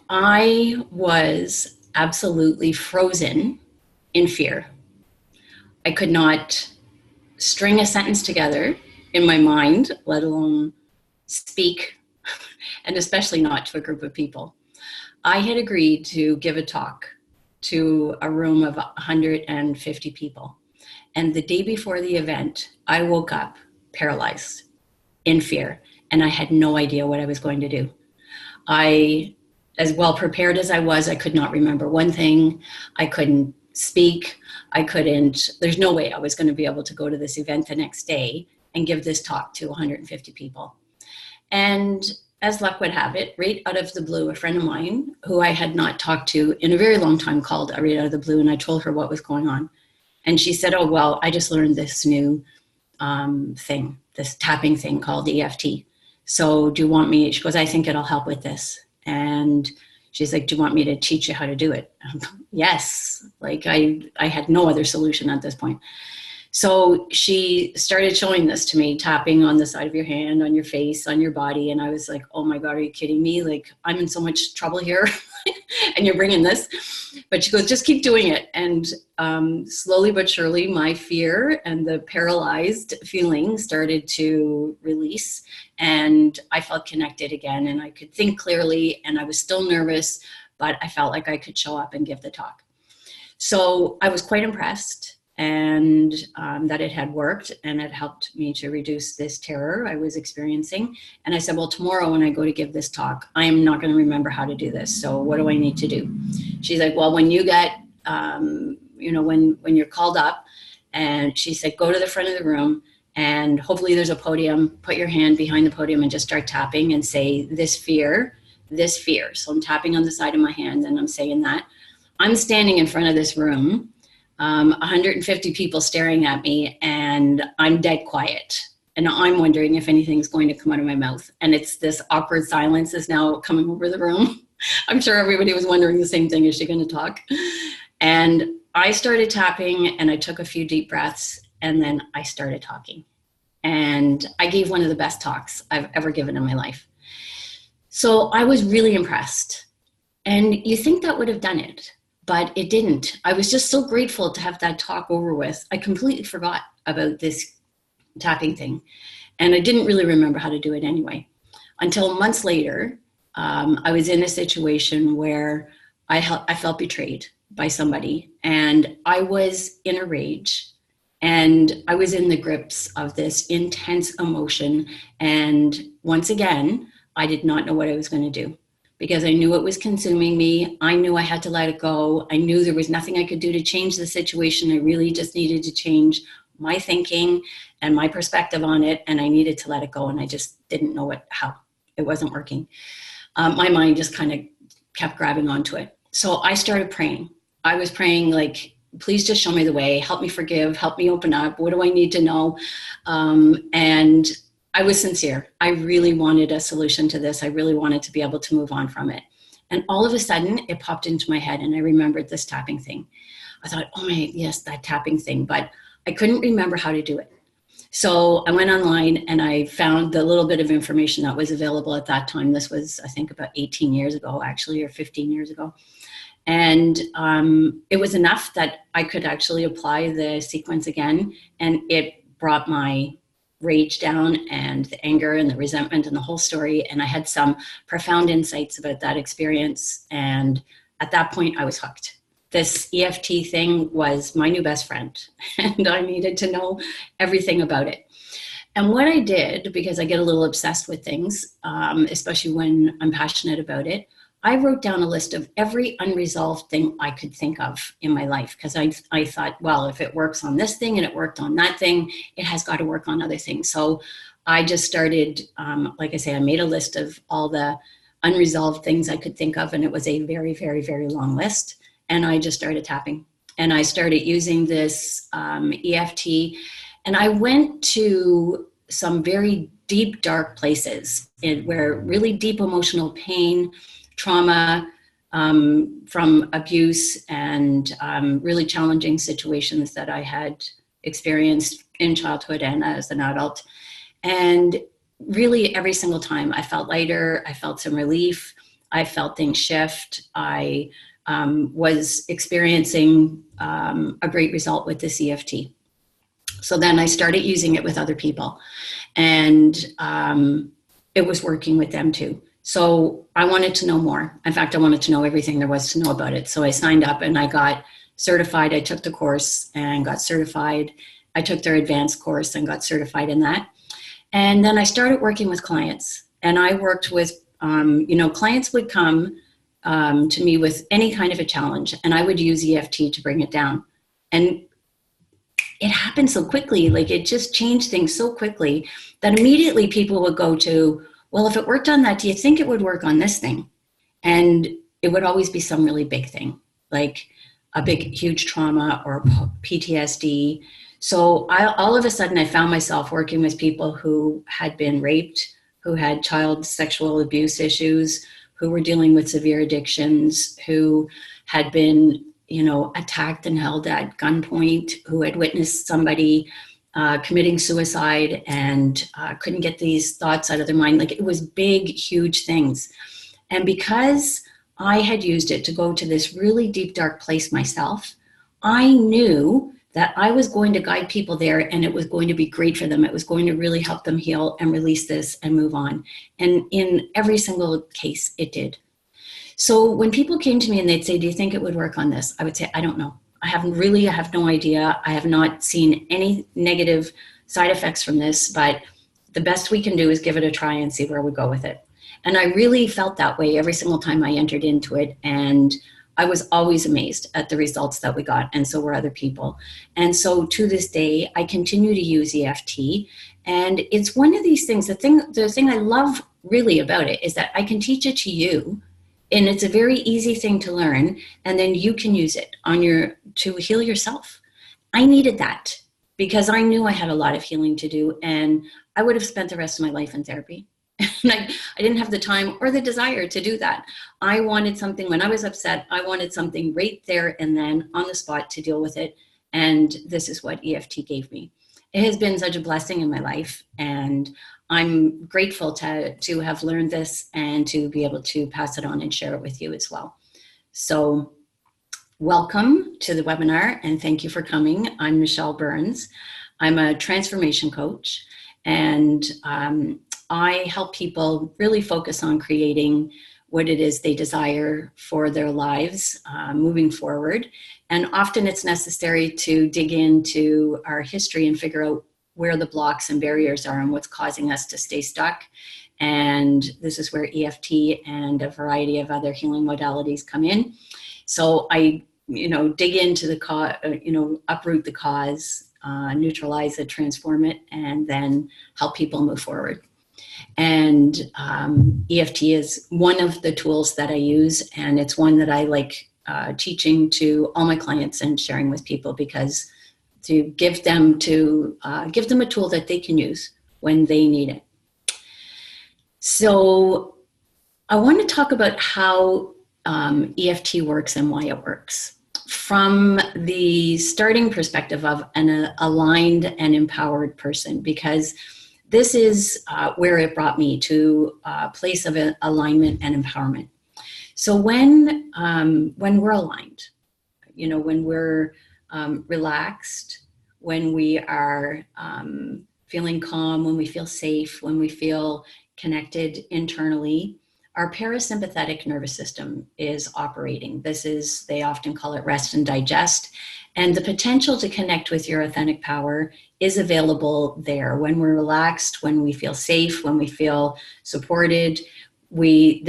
I was absolutely frozen in fear. I could not string a sentence together in my mind, let alone speak, and especially not to a group of people. I had agreed to give a talk to a room of 150 people. And the day before the event, I woke up paralyzed in fear, and I had no idea what I was going to do. As well prepared as I was, I could not remember one thing. I couldn't speak. There's no way I was going to be able to go to this event the next day and give this talk to 150 people. And as luck would have it, right out of the blue, a friend of mine who I had not talked to in a very long time called right out of the blue, and I told her what was going on. And she said, oh, well, I just learned this new thing, this tapping thing called EFT. So do you want me, she goes, I think it'll help with this. And she's like, do you want me to teach you how to do it? Yes. Like I had no other solution at this point. So she started showing this to me, tapping on the side of your hand, on your face, on your body. And I was like, oh my God, are you kidding me? Like, I'm in so much trouble here and you're bringing this. But she goes, just keep doing it. And slowly but surely, my fear and the paralyzed feeling started to release. And I felt connected again, and I could think clearly, and I was still nervous, but I felt like I could show up and give the talk. So I was quite impressed, and that it had worked, and it helped me to reduce this terror I was experiencing. And I said, well, tomorrow when I go to give this talk, I am not going to remember how to do this. So what do I need to do? She's like, well, when you get, when you're called up, and she said, go to the front of the room, and hopefully there's a podium, put your hand behind the podium and just start tapping and say, this fear. So I'm tapping on the side of my hand and I'm saying that. I'm standing in front of this room, 150 people staring at me, and I'm dead quiet. And I'm wondering if anything's going to come out of my mouth. And it's this awkward silence is now coming over the room. I'm sure everybody was wondering the same thing. Is she going to talk? And I started tapping, and I took a few deep breaths, and then I started talking. And I gave one of the best talks I've ever given in my life. So I was really impressed. And you think that would have done it, but it didn't. I was just so grateful to have that talk over with. I completely forgot about this tapping thing. And I didn't really remember how to do it anyway. Until months later, I was in a situation where I felt betrayed by somebody. And I was in a rage. And I was in the grips of this intense emotion. And once again, I did not know what I was going to do, because I knew it was consuming me. I knew I had to let it go. I knew there was nothing I could do to change the situation. I really just needed to change my thinking and my perspective on it. And I needed to let it go. And I just didn't know how it wasn't working. My mind just kind of kept grabbing onto it. So I started praying. I was praying like, please just show me the way, help me forgive, help me open up. What do I need to know? And I was sincere. I really wanted a solution to this. I really wanted to be able to move on from it. And all of a sudden it popped into my head, and I remembered this tapping thing. I thought, oh my, yes, that tapping thing, but I couldn't remember how to do it. So I went online and I found the little bit of information that was available at that time. This was, I think, about 18 years ago, actually, or 15 years ago. And it was enough that I could actually apply the sequence again, and it brought my rage down, and the anger and the resentment and the whole story. And I had some profound insights about that experience. And at that point, I was hooked. This EFT thing was my new best friend, and I needed to know everything about it. And what I did, because I get a little obsessed with things, especially when I'm passionate about it, I wrote down a list of every unresolved thing I could think of in my life, because I thought, well, if it works on this thing and it worked on that thing, it has got to work on other things. So I just started, like I say, I made a list of all the unresolved things I could think of, and it was a very, very, very long list. And I just started tapping, and I started using this EFT, and I went to some very deep, dark places where really deep emotional pain, trauma from abuse, and really challenging situations that I had experienced in childhood and as an adult. And really every single time I felt lighter, I felt some relief. I felt things shift. I was experiencing a great result with this EFT. So then I started using it with other people, and it was working with them too. So I wanted to know more. In fact, I wanted to know everything there was to know about it. So I signed up and I got certified. I took the course and got certified. I took their advanced course and got certified in that. And then I started working with clients, and I worked with, clients would come to me with any kind of a challenge, and I would use EFT to bring it down. And it happened so quickly, like it just changed things so quickly that immediately people would go to, well, if it worked on that, do you think it would work on this thing? And it would always be some really big thing, like a big, huge trauma or PTSD. So all of a sudden I found myself working with people who had been raped, who had child sexual abuse issues, who were dealing with severe addictions, who had been, attacked and held at gunpoint, who had witnessed somebody committing suicide and couldn't get these thoughts out of their mind. Like, it was big, huge things. And because I had used it to go to this really deep, dark place myself, I knew that I was going to guide people there, and it was going to be great for them. It was going to really help them heal and release this and move on. And in every single case, it did. So when people came to me and they'd say, do you think it would work on this? I would say, I don't know. I have no idea. I have not seen any negative side effects from this, but the best we can do is give it a try and see where we go with it. And I really felt that way every single time I entered into it. And I was always amazed at the results that we got, and so were other people. And so to this day, I continue to use EFT. And it's one of these things, the thing I love really about it is that I can teach it to you, and it's a very easy thing to learn, and then you can use it to heal yourself. I needed that because I knew I had a lot of healing to do, and I would have spent the rest of my life in therapy. And I didn't have the time or the desire to do that. I wanted something when I was upset. I wanted something right there and then on the spot to deal with it. And this is what EFT gave me. It has been such a blessing in my life, and I'm grateful to have learned this and to be able to pass it on and share it with you as well. So welcome to the webinar, and thank you for coming. I'm Michelle Burns. I'm a transformation coach, and I help people really focus on creating what it is they desire for their lives moving forward. And often it's necessary to dig into our history and figure out where the blocks and barriers are and what's causing us to stay stuck. And this is where EFT and a variety of other healing modalities come in. So I, dig into the cause, uproot the cause, neutralize it, transform it, and then help people move forward. And EFT is one of the tools that I use, and it's one that I like teaching to all my clients and sharing with people, because to give them a tool that they can use when they need it. So I want to talk about how EFT works and why it works from the starting perspective of an aligned and empowered person, because this is where it brought me to a place of alignment and empowerment. So when we're aligned, when we're relaxed, when we are feeling calm, when we feel safe, when we feel connected internally, our parasympathetic nervous system is operating. They often call it rest and digest. And the potential to connect with your authentic power is available there. When we're relaxed, when we feel safe, when we feel supported, when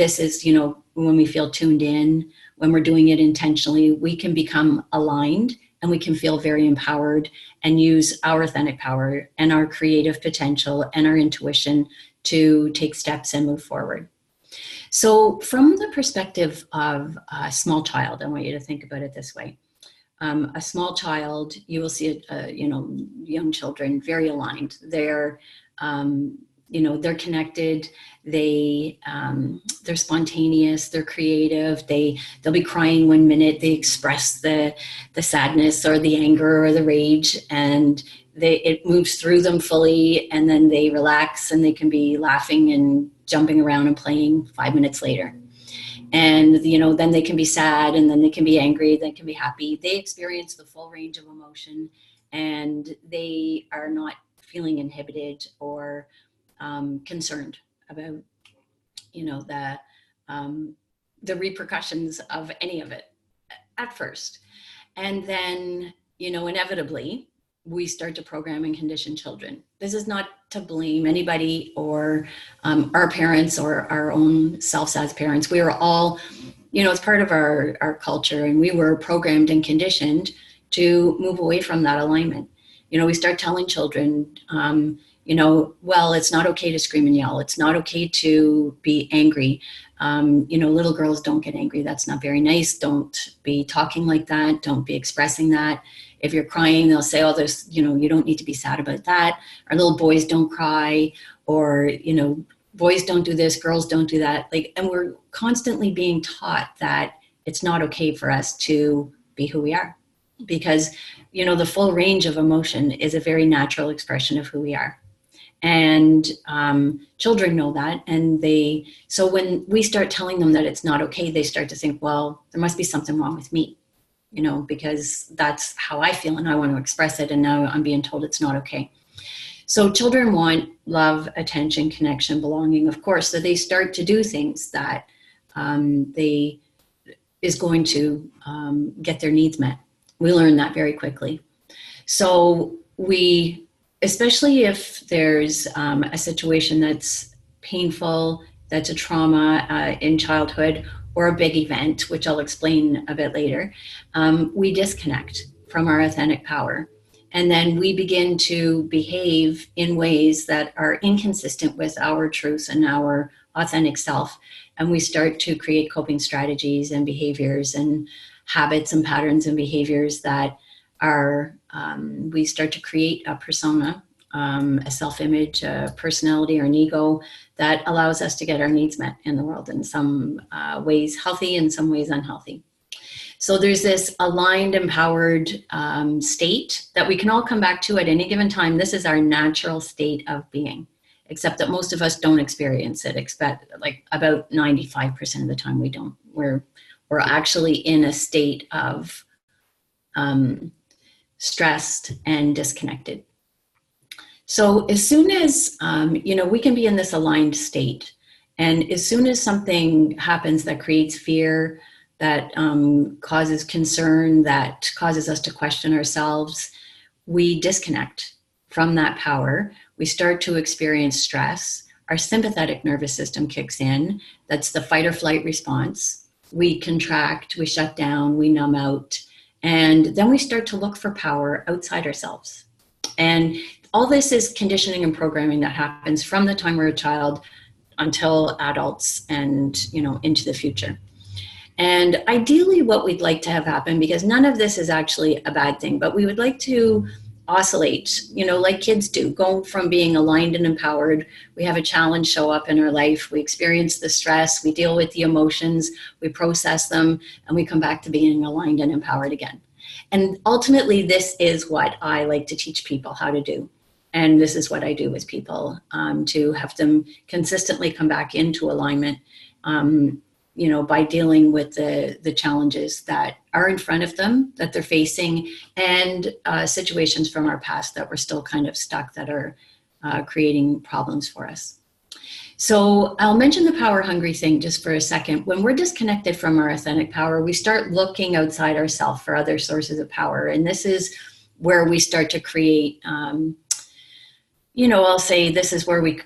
we feel tuned in, when we're doing it intentionally, we can become aligned and we can feel very empowered and use our authentic power and our creative potential and our intuition to take steps and move forward. So from the perspective of a small child, I want you to think about it this way. A small child, you will see, young children very aligned. They're connected. They're spontaneous. They're creative. They'll be crying one minute. They express the sadness or the anger or the rage, and it moves through them fully, and then they relax and they can be laughing and jumping around and playing 5 minutes later. And, then they can be sad, and then they can be angry, they can be happy. They experience the full range of emotion, and they are not feeling inhibited or concerned about, the repercussions of any of it at first. And then, inevitably, we start to program and condition children. This is not to blame anybody or our parents or our own selves as parents. We are all, it's part of our culture, and we were programmed and conditioned to move away from that alignment. We start telling children, well, it's not okay to scream and yell. It's not okay to be angry. Little girls don't get angry. That's not very nice. Don't be talking like that. Don't be expressing that. If you're crying, they'll say, oh, there's, you don't need to be sad about that. Our little boys don't cry, or, boys don't do this, girls don't do that. And we're constantly being taught that it's not okay for us to be who we are, because, the full range of emotion is a very natural expression of who we are. And children know that. And so when we start telling them that it's not okay, they start to think, well, there must be something wrong with me, because that's how I feel and I want to express it. And now I'm being told it's not okay. So children want love, attention, connection, belonging, of course. So they start to do things that is going to get their needs met. We learn that very quickly. So especially if there's a situation that's painful, that's a trauma in childhood, or a big event, which I'll explain a bit later, we disconnect from our authentic power. And then we begin to behave in ways that are inconsistent with our truth and our authentic self. And we start to create coping strategies and behaviors and habits and patterns and behaviors that are, we start to create a persona, a self-image, a personality, or an ego that allows us to get our needs met in the world, in some ways healthy, in some ways unhealthy. So there's this aligned, empowered state that we can all come back to at any given time. This is our natural state of being, except that most of us don't experience it. Like about 95% of the time we don't. We're actually in a state of stressed and disconnected. So as soon as, we can be in this aligned state, and as soon as something happens that creates fear, that causes concern, that causes us to question ourselves, we disconnect from that power. We start to experience stress. Our sympathetic nervous system kicks in. That's the fight or flight response. We contract, we shut down, we numb out, and then we start to look for power outside ourselves. And all this is conditioning and programming that happens from the time we're a child until adults and, into the future. And ideally what we'd like to have happen, because none of this is actually a bad thing, but we would like to oscillate, like kids do, go from being aligned and empowered. We have a challenge show up in our life. We experience the stress, we deal with the emotions, we process them, and we come back to being aligned and empowered again. And ultimately, this is what I like to teach people how to do. And this is what I do with people, to have them consistently come back into alignment, by dealing with the challenges that are in front of them, that they're facing, and situations from our past that we're still kind of stuck, that are creating problems for us. So I'll mention the power hungry thing just for a second. When we're disconnected from our authentic power, we start looking outside ourselves for other sources of power. And this is where we start to create, I'll say this is where we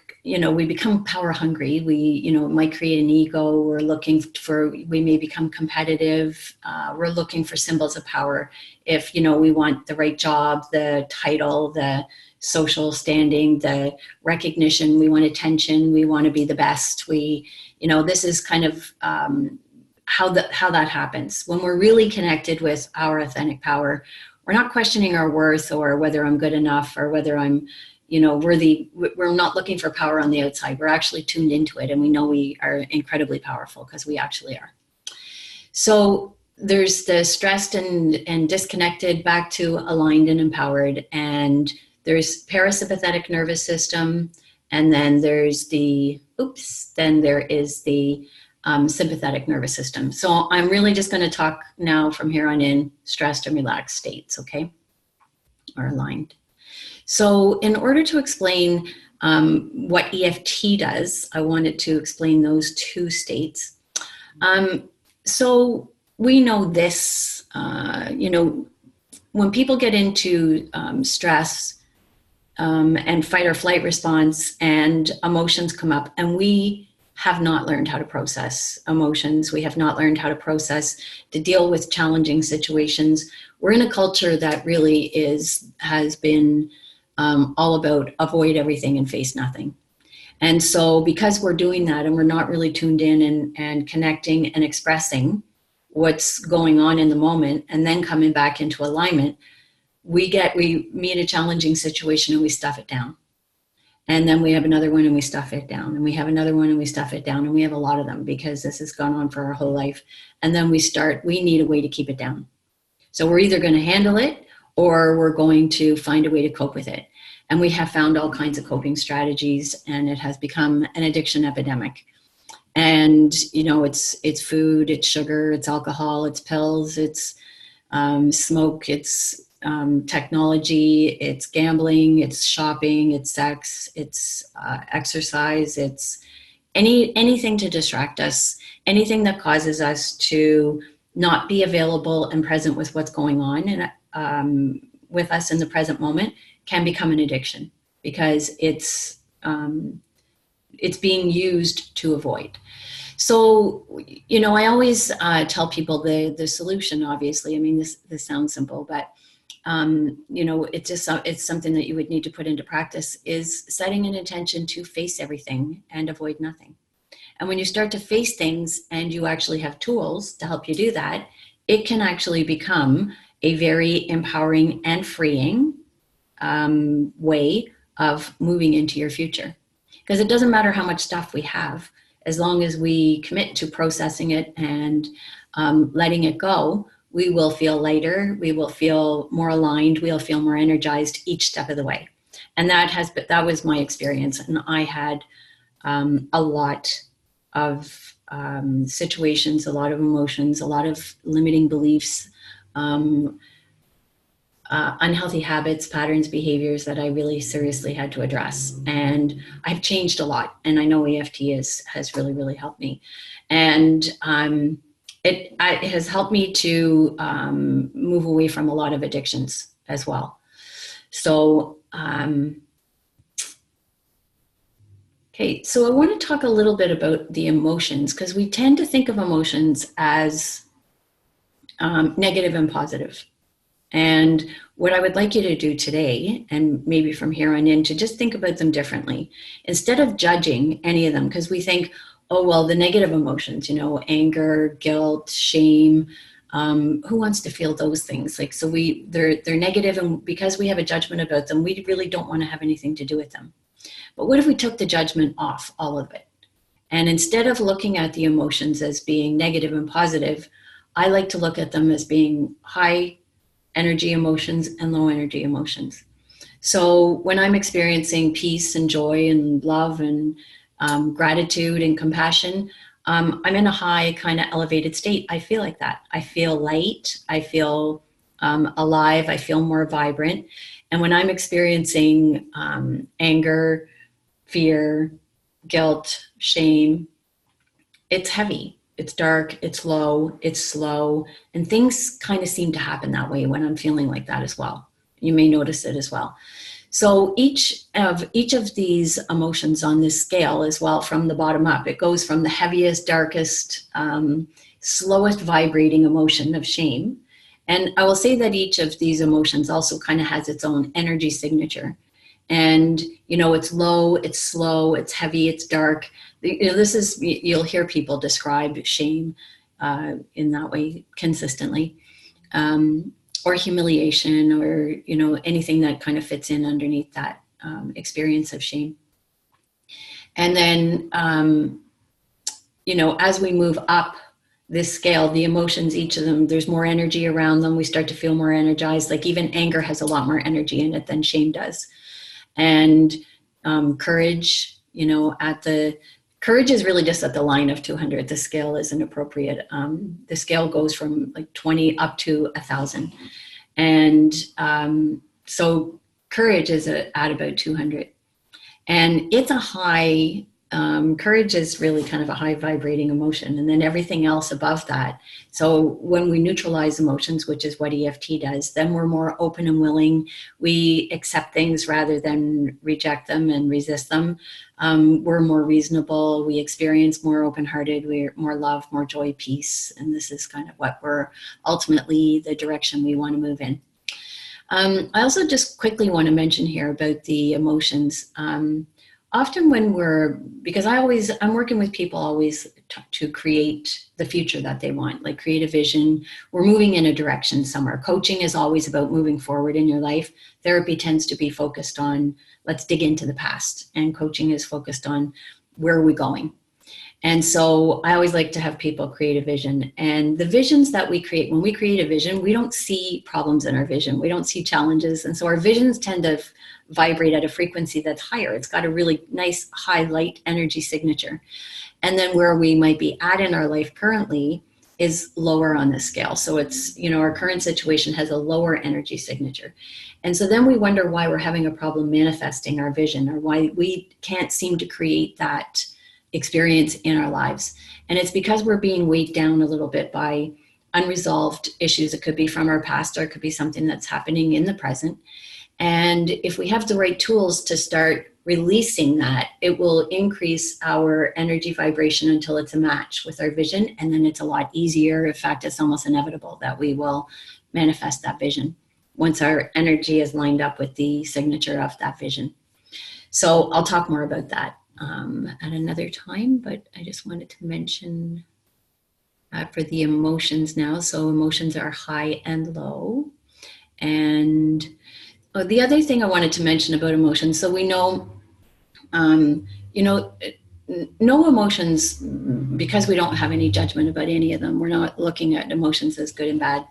become power hungry. We, might create an ego. We may become competitive. We're looking for symbols of power. If, we want the right job, the title, the social standing, the recognition, we want attention, we want to be the best. This is kind of how that happens. When we're really connected with our authentic power, we're not questioning our worth or whether I'm good enough or whether I'm worthy. We're not looking for power on the outside. We're actually tuned into it, and we know we are incredibly powerful because we actually are. So there's the stressed and disconnected back to aligned and empowered, and there's parasympathetic nervous system, and then there is the sympathetic nervous system. So I'm really just going to talk now from here on in stressed and relaxed states, okay, or aligned. So in order to explain what EFT does, I wanted to explain those two states. So we know this, when people get into stress and fight or flight response and emotions come up, and we have not learned how to process emotions. We have not learned how to process, to deal with challenging situations. We're in a culture that really has been all about avoid everything and face nothing. And so because we're doing that and we're not really tuned in and connecting and expressing what's going on in the moment and then coming back into alignment, we meet a challenging situation and we stuff it down. And then we have another one and we stuff it down. And we have another one and we stuff it down. And we have a lot of them because this has gone on for our whole life. And then we need a way to keep it down. So we're either going to handle it or we're going to find a way to cope with it. And we have found all kinds of coping strategies, and it has become an addiction epidemic. And, it's food, it's sugar, it's alcohol, it's pills, it's smoke, it's technology, it's gambling, it's shopping, it's sex, it's exercise, it's anything to distract us, anything that causes us to not be available and present with what's going on and with us in the present moment can become an addiction because it's being used to avoid. So, I always tell people the solution, obviously, I mean, this sounds simple, but it's something that you would need to put into practice, is setting an intention to face everything and avoid nothing. And when you start to face things and you actually have tools to help you do that, it can actually become a very empowering and freeing way of moving into your future. Because it doesn't matter how much stuff we have, as long as we commit to processing it and letting it go, we will feel lighter, we will feel more aligned, we'll feel more energized each step of the way. And that was my experience. And I had a lot of situations, a lot of emotions, a lot of limiting beliefs, unhealthy habits, patterns, behaviors that I really seriously had to address. And I've changed a lot. And I know EFT has really, really helped me. And it has helped me to move away from a lot of addictions as well. So, okay, so I want to talk a little bit about the emotions, because we tend to think of emotions as negative and positive. And what I would like you to do today, and maybe from here on in, to just think about them differently. Instead of judging any of them, because we think, oh, well, the negative emotions, anger, guilt, shame, who wants to feel those things? Like, so they're negative, and because we have a judgment about them, we really don't want to have anything to do with them. But what if we took the judgment off all of it? And instead of looking at the emotions as being negative and positive, I like to look at them as being high energy emotions and low energy emotions. So when I'm experiencing peace and joy and love and gratitude and compassion, I'm in a high kind of elevated state. I feel like that. I feel light. I feel alive. I feel more vibrant. And when I'm experiencing anger, fear, guilt, shame, it's heavy. It's dark, it's low, it's slow, and things kind of seem to happen that way when I'm feeling like that as well. You may notice it as well. So each of these emotions on this scale as well, from the bottom up, it goes from the heaviest, darkest, slowest vibrating emotion of shame. And I will say that each of these emotions also kind of has its own energy signature. And, it's low, it's slow, it's heavy, it's dark. You'll hear people describe shame in that way consistently, or humiliation, or, anything that kind of fits in underneath that experience of shame. And then, as we move up this scale, the emotions, each of them, there's more energy around them. We start to feel more energized. Like even anger has a lot more energy in it than shame does. And courage, at the Courage is really just at the line of 200. The scale isn't appropriate. The scale goes from like 20 up to 1,000. And so courage is at about 200. And it's a high, courage is really kind of a high vibrating emotion. And then everything else above that. So when we neutralize emotions, which is what EFT does, then we're more open and willing. We accept things rather than reject them and resist them. We're more reasonable. We experience more open-hearted. We're more love, more joy, peace. And this is kind of what we're ultimately the direction we want to move in. I also just quickly want to mention here about the emotions. Often when because I'm working with people always to create the future that they want, like create a vision. We're moving in a direction somewhere. Coaching is always about moving forward in your life. Therapy tends to be focused on, let's dig into the past. And coaching is focused on, where are we going? And so I always like to have people create a vision. And the visions that we create, when we create a vision, we don't see problems in our vision. We don't see challenges. And so our visions tend to vibrate at a frequency that's higher. It's got a really nice high light energy signature. And then where we might be at in our life currently is lower on this scale. So it's, our current situation has a lower energy signature. And so then we wonder why we're having a problem manifesting our vision, or why we can't seem to create that experience in our lives. And it's because we're being weighed down a little bit by unresolved issues. It could be from our past, or it could be something that's happening in the present. And if we have the right tools to start releasing that, it will increase our energy vibration until it's a match with our vision. And then it's a lot easier. In fact, it's almost inevitable that we will manifest that vision once our energy is lined up with the signature of that vision. So I'll talk more about that at another time, but I just wanted to mention for the emotions now. So emotions are high and low. And the other thing I wanted to mention about emotions, so we know, no emotions, because we don't have any judgment about any of them. We're not looking at emotions as good and bad.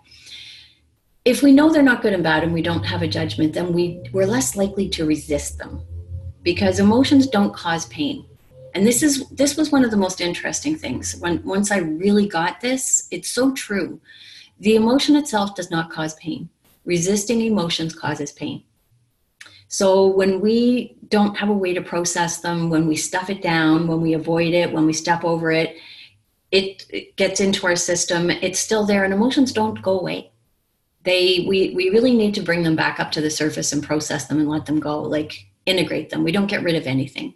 If we know they're not good and bad and we don't have a judgment, then we're less likely to resist them, because emotions don't cause pain. And this was one of the most interesting things. Once I really got this, it's so true. The emotion itself does not cause pain. Resisting emotions causes pain. So when we don't have a way to process them, when we stuff it down, when we avoid it, when we step over it, it gets into our system. It's still there, and emotions don't go away. We really need to bring them back up to the surface and process them and let them go, like integrate them. We don't get rid of anything.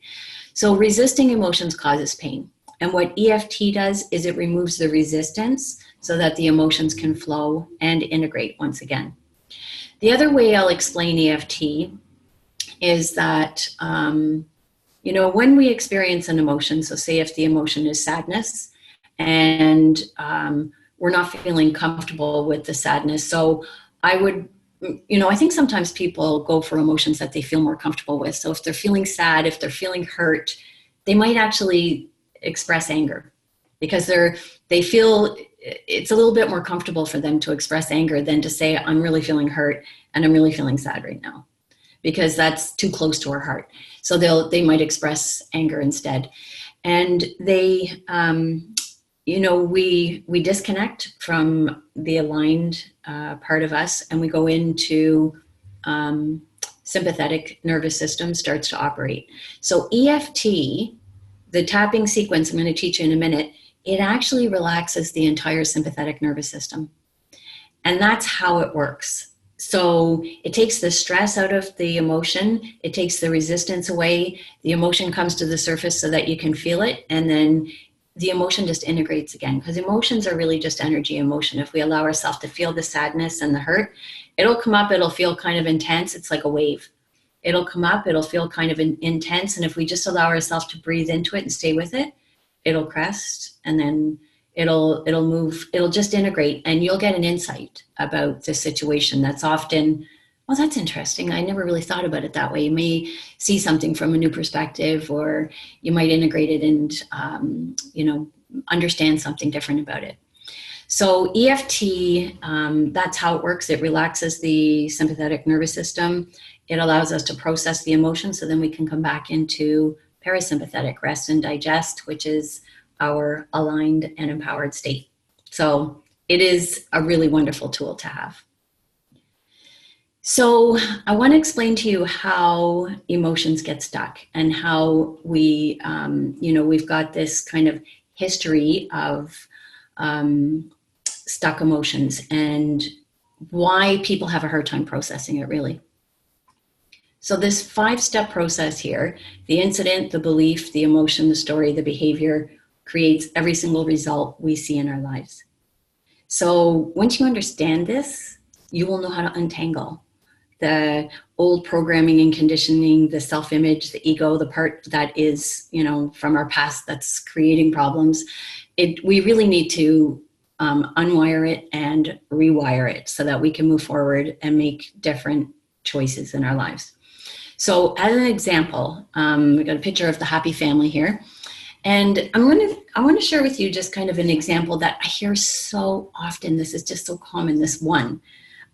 So resisting emotions causes pain. And what EFT does is it removes the resistance so that the emotions can flow and integrate once again. The other way I'll explain EFT is that, when we experience an emotion, so say if the emotion is sadness and we're not feeling comfortable with the sadness. So I would, I think sometimes people go for emotions that they feel more comfortable with. So if they're feeling sad, if they're feeling hurt, they might actually express anger, because they feel it's a little bit more comfortable for them to express anger than to say, I'm really feeling hurt and I'm really feeling sad right now, because that's too close to our heart. So they might express anger instead. And they, we disconnect from the aligned part of us, and we go into sympathetic nervous system starts to operate. So EFT, the tapping sequence I'm going to teach you in a minute, it actually relaxes the entire sympathetic nervous system. And that's how it works. So it takes the stress out of the emotion. It takes the resistance away. The emotion comes to the surface so that you can feel it. And then the emotion just integrates again, because emotions are really just energy in motion. If we allow ourselves to feel the sadness and the hurt, it'll come up, it'll feel kind of intense. It's like a wave. It'll come up, it'll feel kind of intense. And if we just allow ourselves to breathe into it and stay with it, it'll crest, and then it'll move, it'll just integrate, and you'll get an insight about the situation that's often, well, that's interesting. I never really thought about it that way. You may see something from a new perspective, or you might integrate it and, understand something different about it. So EFT, that's how it works. It relaxes the sympathetic nervous system. It allows us to process the emotion, so then we can come back into parasympathetic, rest and digest, which is our aligned and empowered state. So it is a really wonderful tool to have. So I want to explain to you how emotions get stuck and how we, we've got this kind of history of stuck emotions and why people have a hard time processing it, really. So this 5-step process here, the incident, the belief, the emotion, the story, the behavior, creates every single result we see in our lives. So once you understand this, you will know how to untangle the old programming and conditioning, the self-image, the ego, the part that is, from our past that's creating problems. We really need to unwire it and rewire it so that we can move forward and make different choices in our lives. So as an example, we got a picture of the happy family here. And I want to share with you just kind of an example that I hear so often. This is just so common, this one.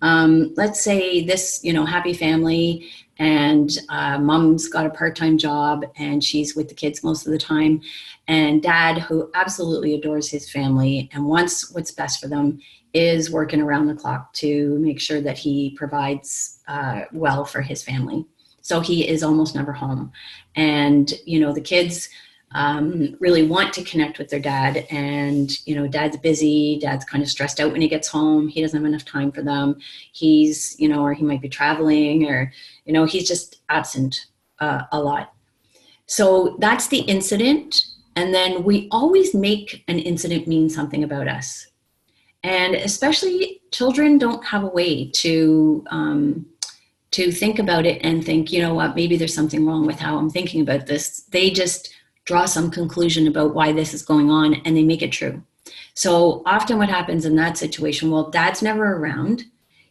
Let's say this, happy family, and mom's got a part-time job and she's with the kids most of the time. And dad, who absolutely adores his family and wants what's best for them, is working around the clock to make sure that he provides well for his family. So he is almost never home. And, the kids really want to connect with their dad, and dad's busy, dad's kind of stressed out when he gets home, he doesn't have enough time for them, he's or he might be traveling, or he's just absent a lot. So that's the incident. And then we always make an incident mean something about us, and especially children don't have a way to think about it and think, what, maybe there's something wrong with how I'm thinking about this. They just draw some conclusion about why this is going on, and they make it true. So often what happens in that situation, well, dad's never around.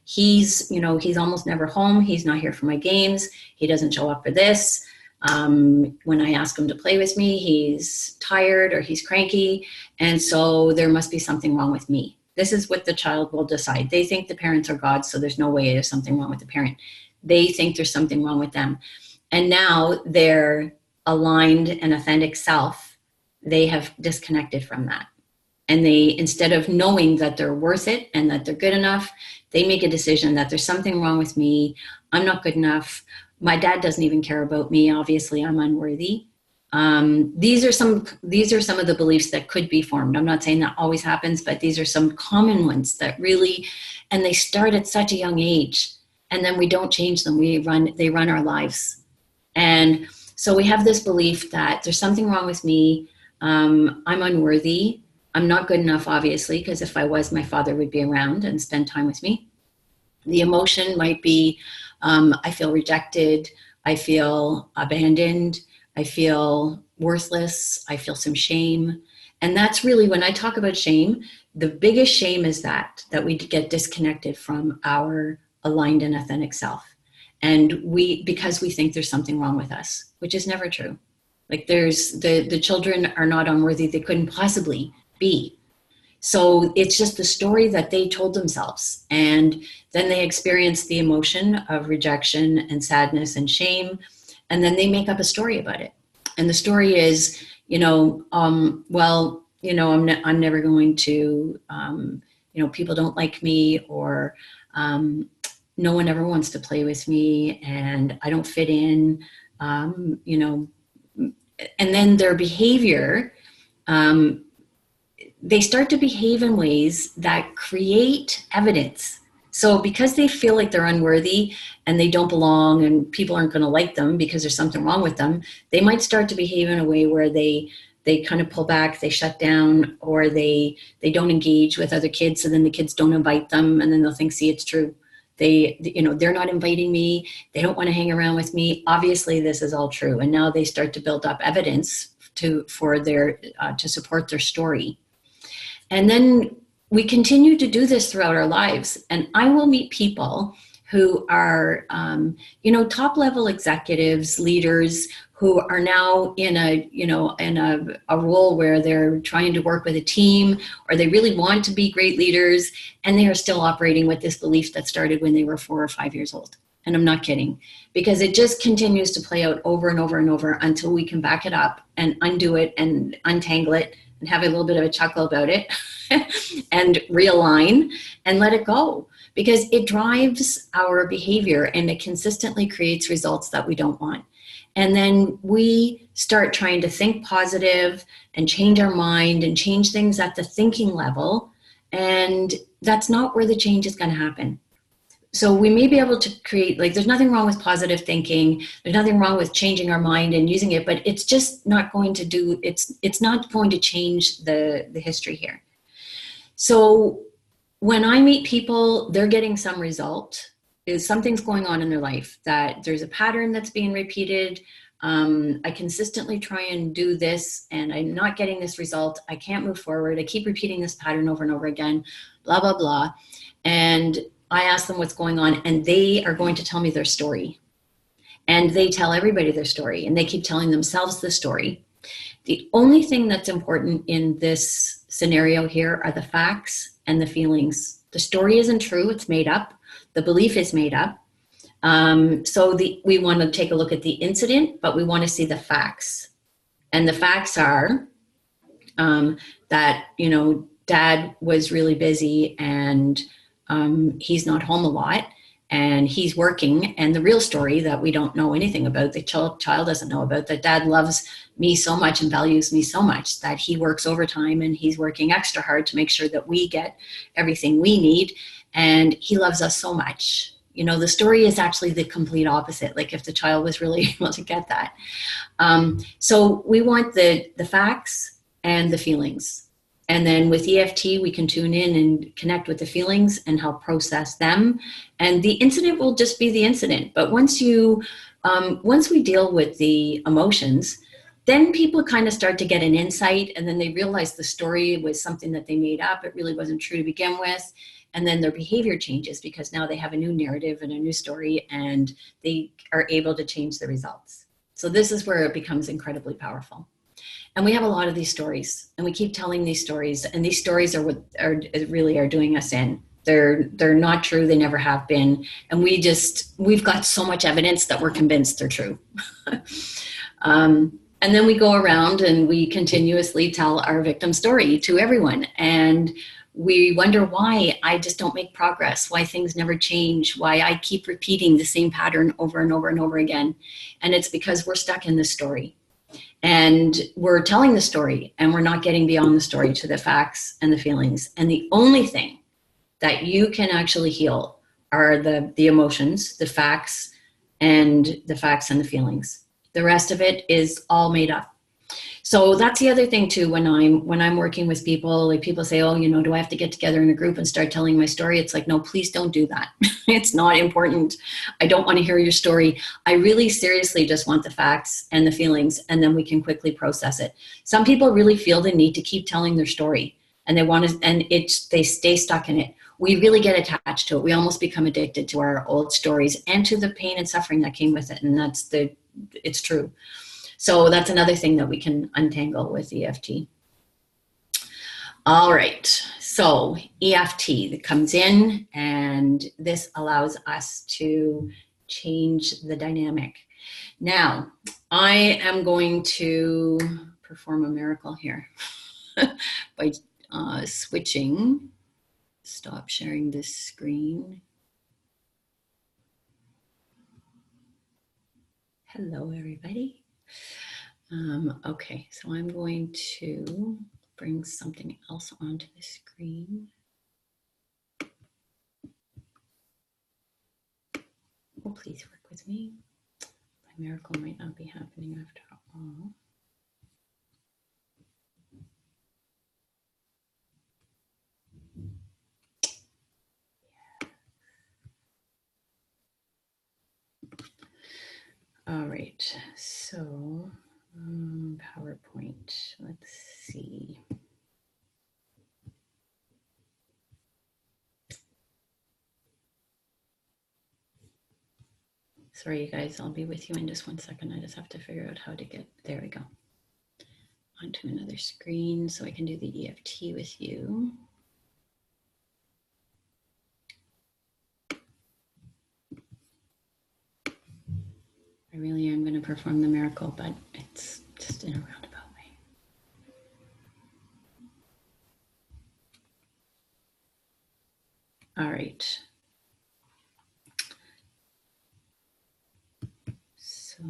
He's almost never home. He's not here for my games. He doesn't show up for this. When I ask him to play with me, he's tired or he's cranky. And so there must be something wrong with me. This is what the child will decide. They think the parents are God, so there's no way there's something wrong with the parent. They think there's something wrong with them. And now they're aligned and authentic self, they have disconnected from that. And they, instead of knowing that they're worth it and that they're good enough, they make a decision that there's something wrong with me. I'm not good enough. My dad doesn't even care about me. Obviously, I'm unworthy. These are some of the beliefs that could be formed. I'm not saying that always happens, but these are some common ones that really, and they start at such a young age, and then we don't change them. They run our lives. And so we have this belief that there's something wrong with me. I'm unworthy. I'm not good enough, obviously, because if I was, my father would be around and spend time with me. The emotion might be, I feel rejected. I feel abandoned. I feel worthless. I feel some shame. And that's really, when I talk about shame, the biggest shame is that we get disconnected from our aligned and authentic self. And because we think there's something wrong with us, which is never true. Like the children are not unworthy. They couldn't possibly be. So it's just the story that they told themselves. And then they experience the emotion of rejection and sadness and shame. And then they make up a story about it. And the story is, I'm never going to, people don't like me, or, no one ever wants to play with me, and I don't fit in, and then their behavior, they start to behave in ways that create evidence. So because they feel like they're unworthy and they don't belong and people aren't going to like them because there's something wrong with them, they might start to behave in a way where they kind of pull back, they shut down, or they don't engage with other kids. So then the kids don't invite them, and then they'll think, see, it's true. They're not inviting me. They don't want to hang around with me. Obviously, this is all true. And now they start to build up evidence to support their story. And then we continue to do this throughout our lives. And I will meet people who are, top level executives, leaders, who are now in a role where they're trying to work with a team, or they really want to be great leaders, and they are still operating with this belief that started when they were 4 or 5 years old. And I'm not kidding, because it just continues to play out over and over and over until we can back it up and undo it and untangle it and have a little bit of a chuckle about it and realign and let it go, because it drives our behavior and it consistently creates results that we don't want. And then we start trying to think positive and change our mind and change things at the thinking level. And that's not where the change is going to happen. So we may be able to create, like, there's nothing wrong with positive thinking. There's nothing wrong with changing our mind and using it, but it's just not going to do, it's not going to change the history here. So when I meet people, they're getting some result. Is something's going on in their life, that there's a pattern that's being repeated. I consistently try and do this and I'm not getting this result. I can't move forward. I keep repeating this pattern over and over again, blah, blah, blah. And I ask them what's going on, and they are going to tell me their story. And they tell everybody their story, and they keep telling themselves the story. The only thing that's important in this scenario here are the facts and the feelings. The story isn't true, it's made up. The belief is made up. So we want to take a look at the incident, but we want to see the facts. And the facts are that, you know, dad was really busy and he's not home a lot and he's working. And the real story that we don't know anything about, the child doesn't know about, that dad loves me so much and values me so much that he works overtime and he's working extra hard to make sure that we get everything we need. And he loves us so much. You know, the story is actually the complete opposite. Like if the child was really able to get that. So we want the facts and the feelings. And then with EFT, we can tune in and connect with the feelings and help process them. And the incident will just be the incident. But once we deal with the emotions, then people kind of start to get an insight, and then they realize the story was something that they made up. It really wasn't true to begin with. And then their behavior changes because now they have a new narrative and a new story, and they are able to change the results. So this is where it becomes incredibly powerful. And we have a lot of these stories, and we keep telling these stories, and these stories are what really are doing us in. They're not true. They never have been. And we've got so much evidence that we're convinced they're true. And then we go around and we continuously tell our victim story to everyone. And we wonder why I just don't make progress, why things never change, why I keep repeating the same pattern over and over and over again. And it's because we're stuck in this story. And we're telling the story and we're not getting beyond the story to the facts and the feelings. And the only thing that you can actually heal are the emotions, the facts and the feelings. The rest of it is all made up. So that's the other thing too, when I'm working with people, like people say, oh, you know, do I have to get together in a group and start telling my story? It's like, no, please don't do that. It's not important. I don't want to hear your story. I really seriously just want the facts and the feelings, and then we can quickly process it. Some people really feel the need to keep telling their story, and they stay stuck in it. We really get attached to it. We almost become addicted to our old stories and to the pain and suffering that came with it. And it's true. So that's another thing that we can untangle with EFT. All right, so EFT that comes in, and this allows us to change the dynamic. Now, I am going to perform a miracle here by switching. Stop sharing this screen. Hello, everybody. Okay, so I'm going to bring something else onto the screen. Oh, please work with me. My miracle might not be happening after all. All right, so PowerPoint, let's see. Sorry, you guys, I'll be with you in just 1 second. I just have to figure out how to get, there we go, onto another screen so I can do the EFT with you. I really am going to perform the miracle, but it's just in a roundabout way. All right. So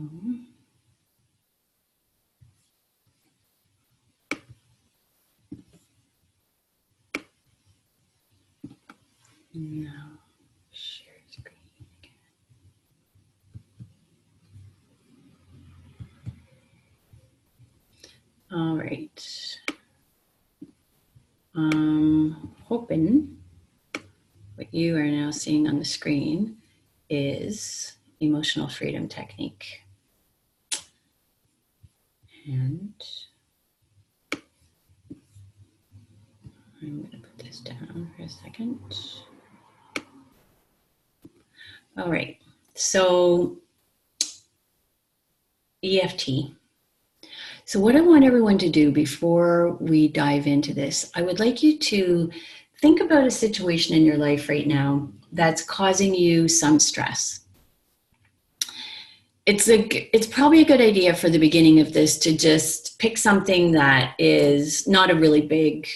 now share screen again. All right. Hoping what you are now seeing on the screen is Emotional Freedom Technique. And I'm going to put this down for a second. All right, so EFT. So what I want everyone to do before we dive into this, I would like you to think about a situation in your life right now that's causing you some stress. It's probably a good idea for the beginning of this to just pick something that is not a really big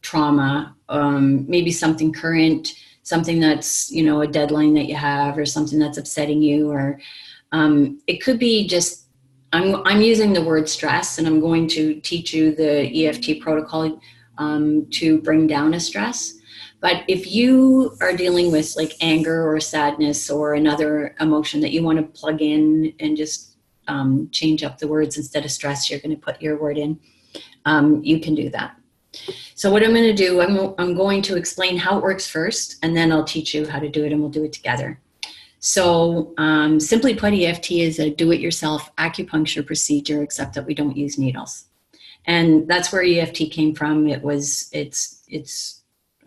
trauma, maybe something current, something that's, you know, a deadline that you have, or something that's upsetting you, or it could be just, I'm using the word stress, and I'm going to teach you the EFT protocol to bring down a stress. But if you are dealing with like anger or sadness or another emotion that you want to plug in and just change up the words, instead of stress, you're going to put your word in, you can do that. So what I'm going to do, I'm going to explain how it works first, and then I'll teach you how to do it, and we'll do it together. So simply put, EFT is a do-it-yourself acupuncture procedure, except that we don't use needles. And that's where EFT came from. It's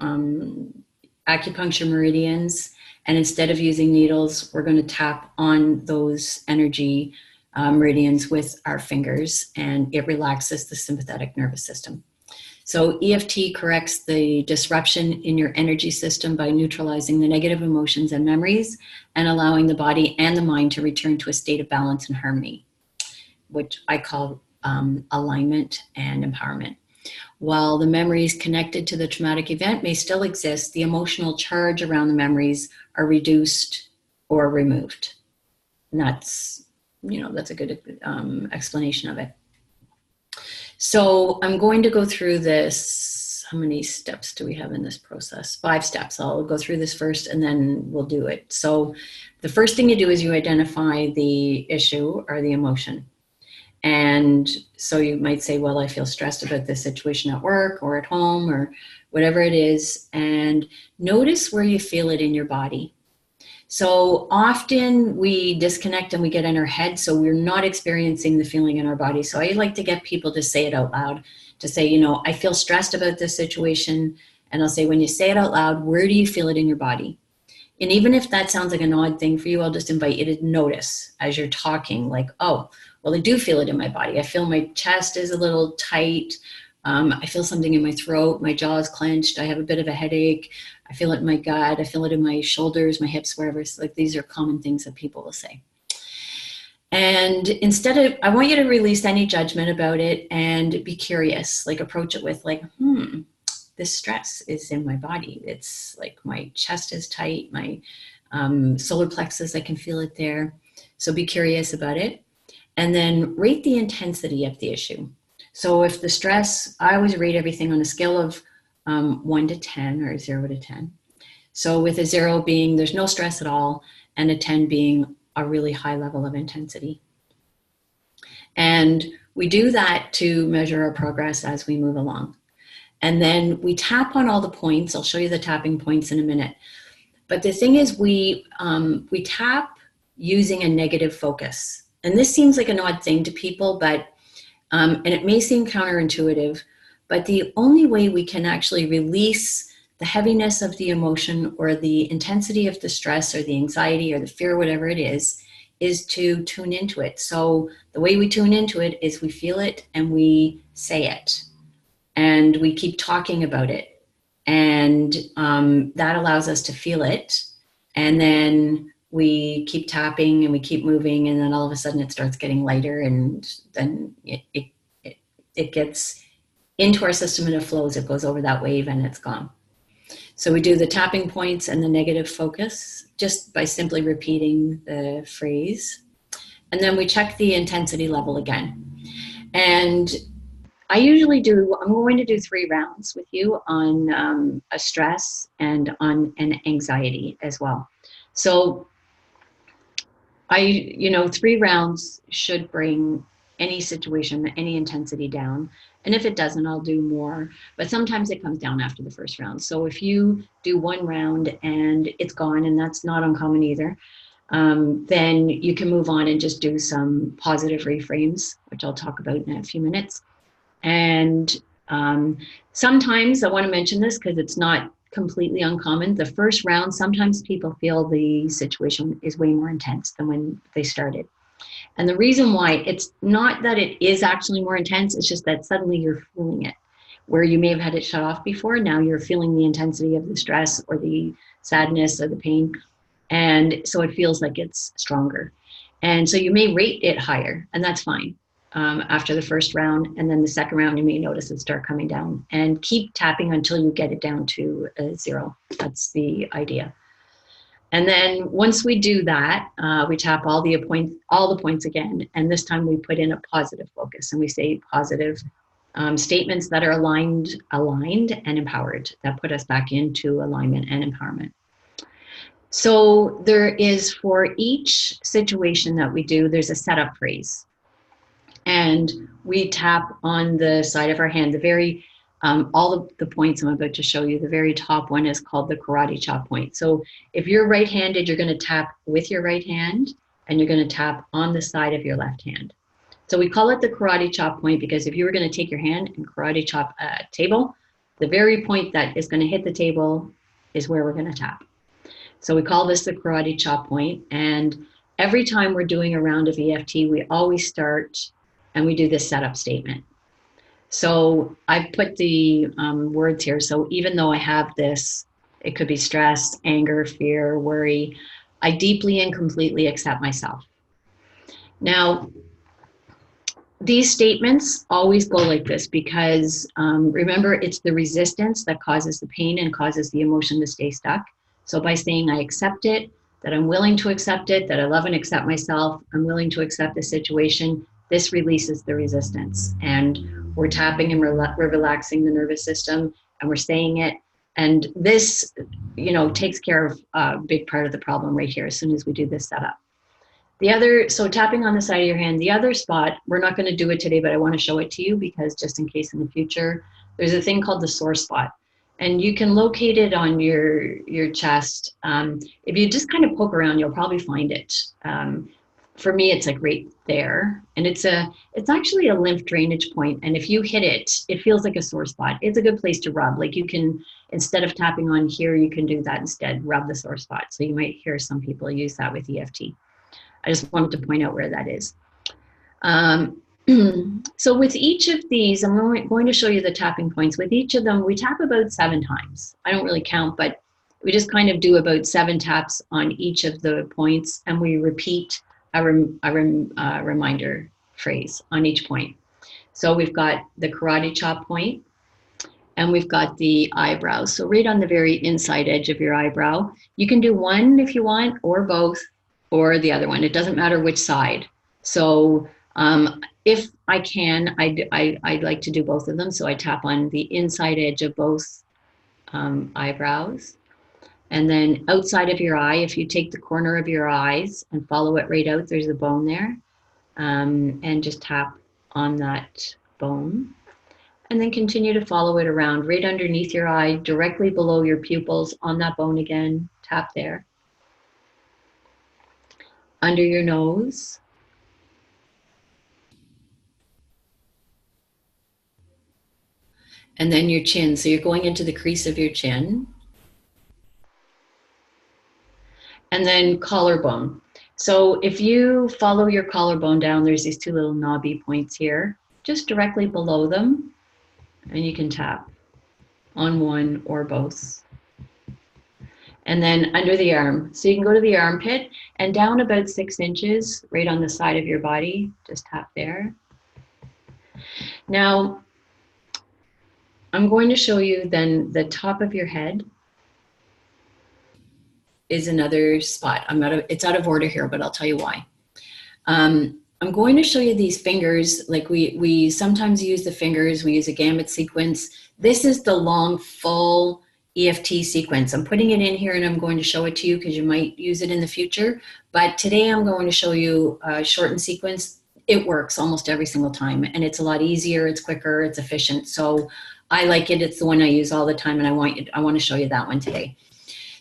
acupuncture meridians, and instead of using needles, we're going to tap on those energy meridians with our fingers, and it relaxes the sympathetic nervous system. So EFT corrects the disruption in your energy system by neutralizing the negative emotions and memories and allowing the body and the mind to return to a state of balance and harmony, which I call alignment and empowerment. While the memories connected to the traumatic event may still exist, the emotional charge around the memories are reduced or removed. And that's, you know, that's a good explanation of it. So I'm going to go through this. How many steps do we have in this process? 5 steps. I'll go through this first, and then we'll do it. So the first thing you do is you identify the issue or the emotion. And so you might say, well, I feel stressed about this situation at work or at home or whatever it is. And notice where you feel it in your body. So often we disconnect and we get in our head, so we're not experiencing the feeling in our body. So I like to get people to say it out loud, to say, you know, I feel stressed about this situation. And I'll say, when you say it out loud, where do you feel it in your body? And even if that sounds like an odd thing for you, I'll just invite you to notice as you're talking, like, oh, well, I do feel it in my body. I feel my chest is a little tight. I feel something in my throat. My jaw is clenched. I have a bit of a headache. I feel it in my gut. I feel it in my shoulders, my hips, wherever. So, like, these are common things that people will say. And instead of, I want you to release any judgment about it and be curious, like approach it with like, this stress is in my body. It's like my chest is tight, my solar plexus, I can feel it there. So be curious about it. And then rate the intensity of the issue. So if the stress, I always rate everything on a scale of 1 to 10 or 0 to 10. So with a 0 being there's no stress at all, and a 10 being a really high level of intensity. And we do that to measure our progress as we move along. And then we tap on all the points. I'll show you the tapping points in a minute. But the thing is, we tap using a negative focus. And this seems like an odd thing to people, but and it may seem counterintuitive, but the only way we can actually release the heaviness of the emotion or the intensity of the stress or the anxiety or the fear, whatever it is to tune into it. So the way we tune into it is we feel it and we say it. And we keep talking about it. And that allows us to feel it. And then we keep tapping and we keep moving, and then all of a sudden it starts getting lighter, and then it gets into our system and it flows. It goes over that wave and it's gone. So we do the tapping points and the negative focus just by simply repeating the phrase. And then we check the intensity level again. And I'm going to do 3 rounds with you on a stress and on an anxiety as well. So 3 rounds should bring any situation, any intensity down. And if it doesn't, I'll do more. But sometimes it comes down after the first round. So if you do 1 round and it's gone, and that's not uncommon either, then you can move on and just do some positive reframes, which I'll talk about in a few minutes. And sometimes I want to mention this because it's not completely uncommon. The first round, sometimes people feel the situation is way more intense than when they started. And the reason why, it's not that it is actually more intense, it's just that suddenly you're feeling it. Where you may have had it shut off before, now you're feeling the intensity of the stress or the sadness or the pain. And so it feels like it's stronger. And so you may rate it higher, and that's fine. After the first round, and then the second round, you may notice it start coming down, and keep tapping until you get it down to 0. That's the idea. And then once we do that, we tap all the points again, and this time we put in a positive focus, and we say positive statements that are aligned and empowered, that put us back into alignment and empowerment. So there is, for each situation that we do, there's a setup phrase. And we tap on the side of our hand. The very, all of the points I'm about to show you, the very top one is called the karate chop point. So if you're right-handed, you're going to tap with your right hand, and you're going to tap on the side of your left hand. So we call it the karate chop point because if you were going to take your hand and karate chop a table, the very point that is going to hit the table is where we're going to tap. So we call this the karate chop point. And every time we're doing a round of EFT, we always start and we do this setup statement. So I've put the words here. So even though I have this, it could be stress, anger, fear, worry, I deeply and completely accept myself. Now, these statements always go like this because remember, it's the resistance that causes the pain and causes the emotion to stay stuck. So by saying I accept it, that I'm willing to accept it, that I love and accept myself, I'm willing to accept the situation, this releases the resistance. And we're tapping and we're relaxing the nervous system, and we're saying it. And this, takes care of a big part of the problem right here as soon as we do this setup. So tapping on the side of your hand, the other spot, we're not going to do it today, but I want to show it to you because just in case in the future, there's a thing called the sore spot. And you can locate it on your chest. If you just kind of poke around, you'll probably find it. For me, it's like right there. And it's actually a lymph drainage point. And if you hit it, it feels like a sore spot. It's a good place to rub. Like you can, instead of tapping on here, you can do that instead, rub the sore spot. So you might hear some people use that with EFT. I just wanted to point out where that is. So with each of these, I'm going to show you the tapping points. With each of them, we tap about 7 times. I don't really count, but we just kind of do about 7 taps on each of the points, and we repeat a reminder phrase on each point. So we've got the karate chop point, and we've got the eyebrows. So right on the very inside edge of your eyebrow, you can do one if you want, or both, or the other one. It doesn't matter which side. So if I can, I'd like to do both of them. So I tap on the inside edge of both eyebrows. And then outside of your eye, if you take the corner of your eyes and follow it right out, there's a bone there. And just tap on that bone. And then continue to follow it around right underneath your eye, directly below your pupils, on that bone again, tap there. Under your nose. And then your chin. So you're going into the crease of your chin. And then collarbone. So if you follow your collarbone down, there's these 2 little knobby points here, just directly below them. And you can tap on one or both. And then under the arm. So you can go to the armpit and down about 6 inches, right on the side of your body. Just tap there. Now, I'm going to show you then the top of your head is another spot. It's out of order here, but I'll tell you why. I'm going to show you these fingers. Like we sometimes use the fingers, we use a gamut sequence. This is the long, full EFT sequence. I'm putting it in here and I'm going to show it to you because you might use it in the future. But today I'm going to show you a shortened sequence. It works almost every single time and it's a lot easier, it's quicker, it's efficient. So I like it. It's the one I use all the time and I want to show you that one today.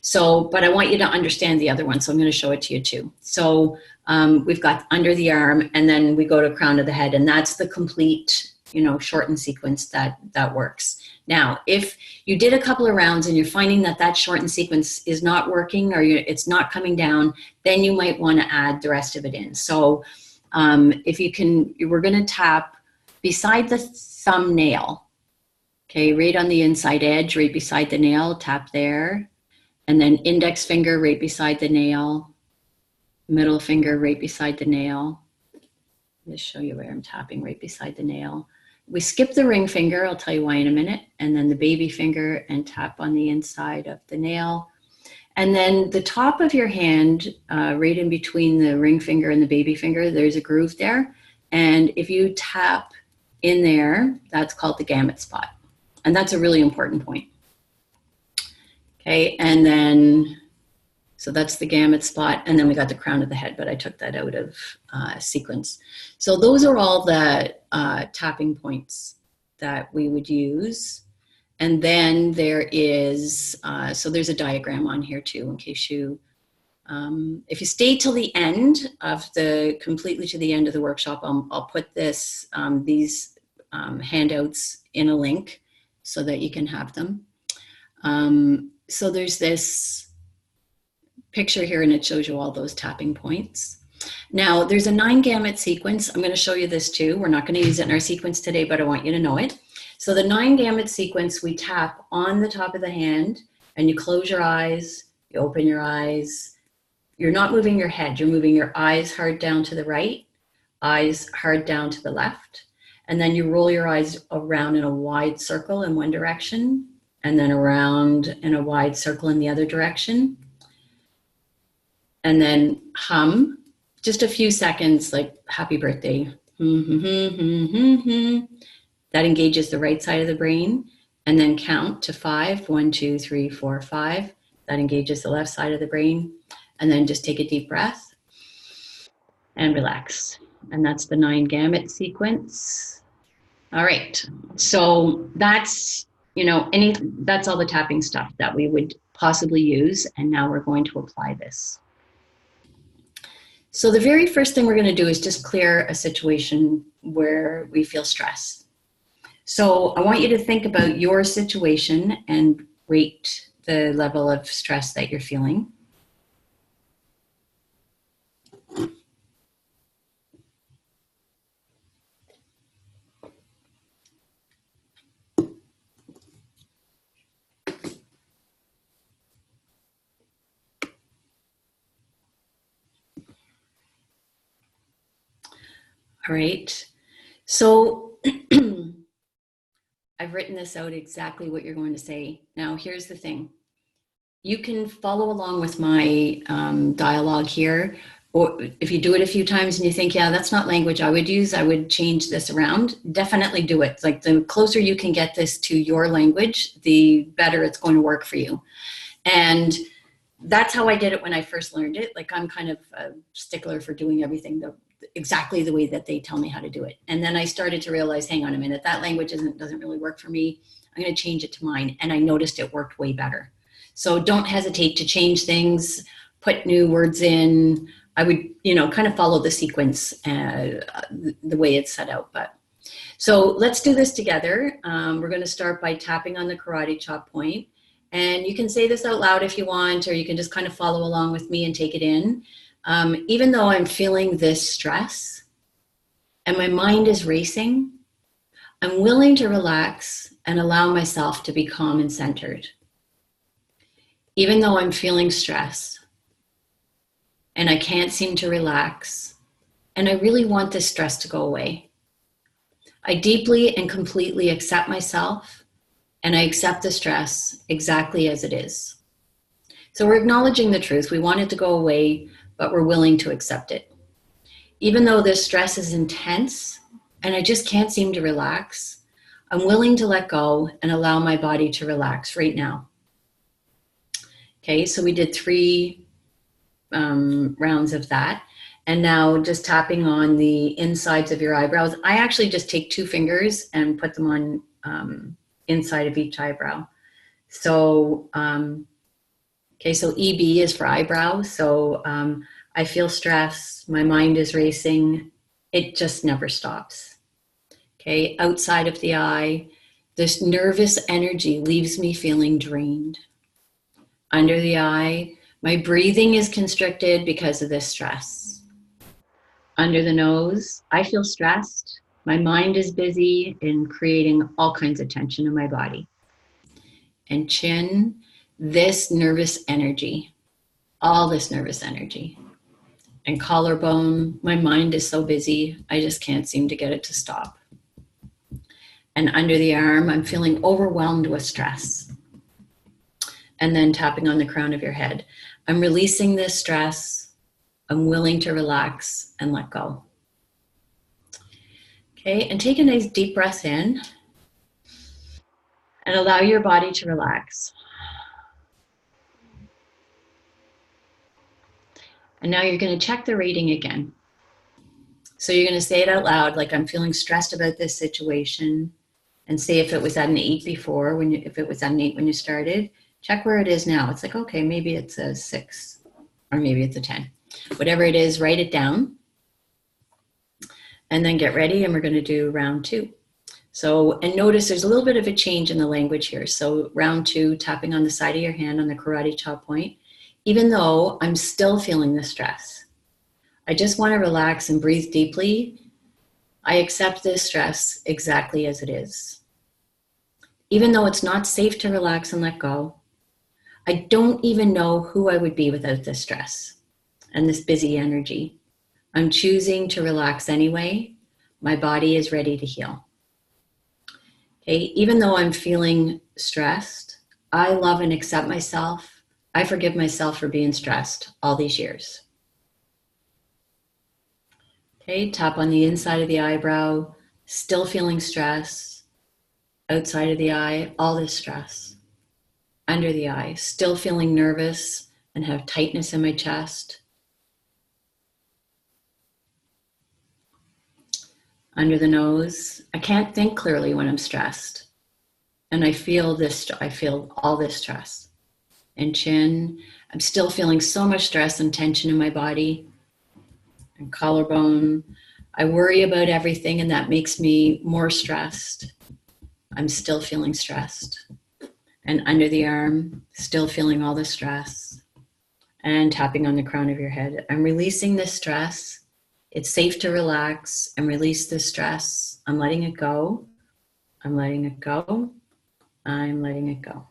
So, but I want you to understand the other one. So I'm going to show it to you too. So we've got under the arm and then we go to crown of the head and that's the complete, shortened sequence that works. Now, if you did a couple of rounds and you're finding that that shortened sequence is not working or it's not coming down, then you might want to add the rest of it in. So if you can, we're going to tap beside the thumbnail. Okay, right on the inside edge, right beside the nail, tap there. And then index finger right beside the nail, middle finger right beside the nail. Let's show you where I'm tapping right beside the nail. We skip the ring finger, I'll tell you why in a minute, and then the baby finger and tap on the inside of the nail. And then the top of your hand, right in between the ring finger and the baby finger, there's a groove there. And if you tap in there, that's called the gamut spot. And that's a really important point. Okay, and then, so that's the gamut spot, and then we got the crown of the head, but I took that out of sequence. So those are all the tapping points that we would use. And then there is, so there's a diagram on here too, in case you, if you stay till the end of completely to the end of the workshop, I'll put these handouts in a link so that you can have them. So there's this picture here and it shows you all those tapping points. Now there's a 9 gamut sequence. I'm going to show you this too. We're not going to use it in our sequence today, but I want you to know it. So the 9 gamut sequence, we tap on the top of the hand and you close your eyes, you open your eyes. You're not moving your head. You're moving your eyes hard down to the right, eyes hard down to the left. And then you roll your eyes around in a wide circle in one direction and then around in a wide circle in the other direction. And then hum, just a few seconds, like happy birthday. That engages the right side of the brain. And then count to 5, 1, 2, 3, 4, 5. That engages the left side of the brain. And then just take a deep breath and relax. And that's the 9 gamut sequence. All right, so that's, that's all the tapping stuff that we would possibly use. And now we're going to apply this. So the very first thing we're going to do is just clear a situation where we feel stress. So I want you to think about your situation and rate the level of stress that you're feeling. All right, so I've written this out exactly what you're going to say. Now, here's the thing. You can follow along with my dialogue here, or if you do it a few times and you think, yeah, that's not language I would use, I would change this around, definitely do it. Like the closer you can get this to your language, the better it's going to work for you. And that's how I did it when I first learned it. Like I'm kind of a stickler for doing everything exactly the way that they tell me how to do it. And then I started to realize, hang on a minute, that language doesn't really work for me. I'm going to change it to mine. And I noticed it worked way better. So don't hesitate to change things, put new words in. I would, kind of follow the sequence, the way it's set out. But so let's do this together. We're going to start by tapping on the karate chop point. And you can say this out loud if you want, or you can just kind of follow along with me and take it in. Even though I'm feeling this stress and my mind is racing, I'm willing to relax and allow myself to be calm and centered. Even though I'm feeling stress and I can't seem to relax, and I really want this stress to go away, I deeply and completely accept myself, and I accept the stress exactly as it is. So we're acknowledging the truth. We want it to go away, but we're willing to accept it. Even though this stress is intense and I just can't seem to relax, I'm willing to let go and allow my body to relax right now. Okay, so we did 3 rounds of that. And now just tapping on the insides of your eyebrows. I actually just take 2 fingers and put them on inside of each eyebrow. So, okay, so EB is for eyebrow. So I feel stress, my mind is racing, it just never stops. Okay, outside of the eye, this nervous energy leaves me feeling drained. Under the eye, my breathing is constricted because of this stress. Under the nose, I feel stressed. My mind is busy in creating all kinds of tension in my body. And chin, this nervous energy, all this nervous energy. And collarbone, my mind is so busy, I just can't seem to get it to stop. And under the arm, I'm feeling overwhelmed with stress. And then tapping on the crown of your head. I'm releasing this stress. I'm willing to relax and let go. Okay, and take a nice deep breath in and allow your body to relax. And now you're going to check the rating again. So you're going to say it out loud, like, I'm feeling stressed about this situation, and say if it was at an 8 before, if it was at an 8 when you started, check where it is now. It's like, okay, maybe it's a 6 or maybe it's a 10. Whatever it is, write it down and then get ready, and we're going to do round 2. So, and notice there's a little bit of a change in the language here. So round 2, tapping on the side of your hand on the karate chop point. Even though I'm still feeling the stress, I just want to relax and breathe deeply. I accept this stress exactly as it is. Even though it's not safe to relax and let go, I don't even know who I would be without this stress and this busy energy. I'm choosing to relax anyway. My body is ready to heal. Okay, even though I'm feeling stressed, I love and accept myself. I forgive myself for being stressed all these years. Okay, tap on the inside of the eyebrow, still feeling stress. Outside of the eye, all this stress. Under the eye, still feeling nervous and have tightness in my chest. Under the nose, I can't think clearly when I'm stressed. And I feel all this stress. And chin, I'm still feeling so much stress and tension in my body. And collarbone, I worry about everything and that makes me more stressed. I'm still feeling stressed. And under the arm, still feeling all the stress. And tapping on the crown of your head. I'm releasing this stress. It's safe to relax and release this stress. I'm letting it go. I'm letting it go. I'm letting it go.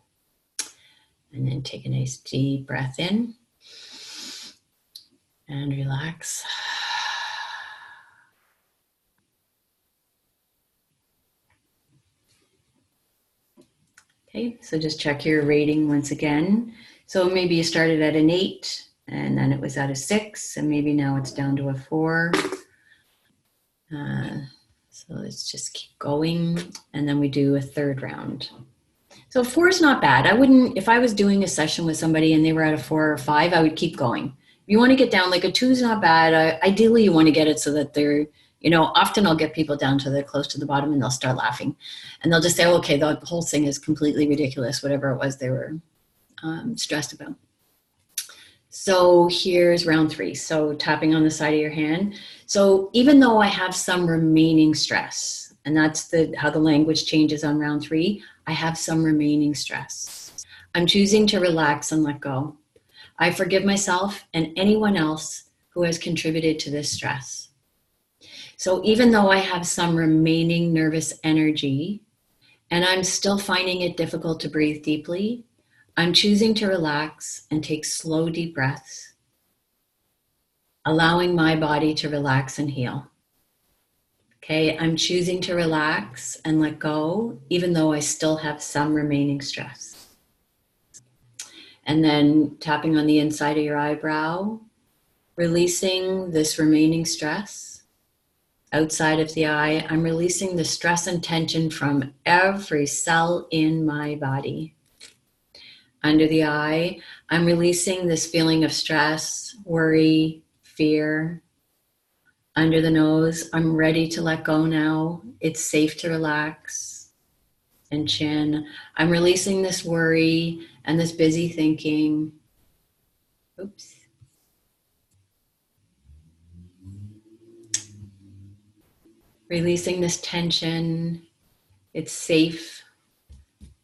And then take a nice deep breath in and relax. Okay, so just check your rating once again. So maybe you started at an 8 and then it was at a 6 and maybe now it's down to a 4. So let's just keep going and then we do a 3rd round. So 4 is not bad. I wouldn't, if I was doing a session with somebody and they were at a 4 or 5, I would keep going. If you want to get down, like a 2 is not bad. Ideally, you want to get it so that they're, often I'll get people down to the close to the bottom and they'll start laughing. And they'll just say, okay, the whole thing is completely ridiculous, whatever it was they were stressed about. So here's round 3. So tapping on the side of your hand. So even though I have some remaining stress, and that's how the language changes on round 3, I have some remaining stress. I'm choosing to relax and let go. I forgive myself and anyone else who has contributed to this stress. So even though I have some remaining nervous energy and I'm still finding it difficult to breathe deeply, I'm choosing to relax and take slow, deep breaths, allowing my body to relax and heal. Okay, I'm choosing to relax and let go, even though I still have some remaining stress. And then tapping on the inside of your eyebrow, releasing this remaining stress. Outside of the eye, I'm releasing the stress and tension from every cell in my body. Under the eye, I'm releasing this feeling of stress, worry, fear. Under the nose, I'm ready to let go now. It's safe to relax. And chin, I'm releasing this worry and this busy thinking. Oops. Releasing this tension. It's safe.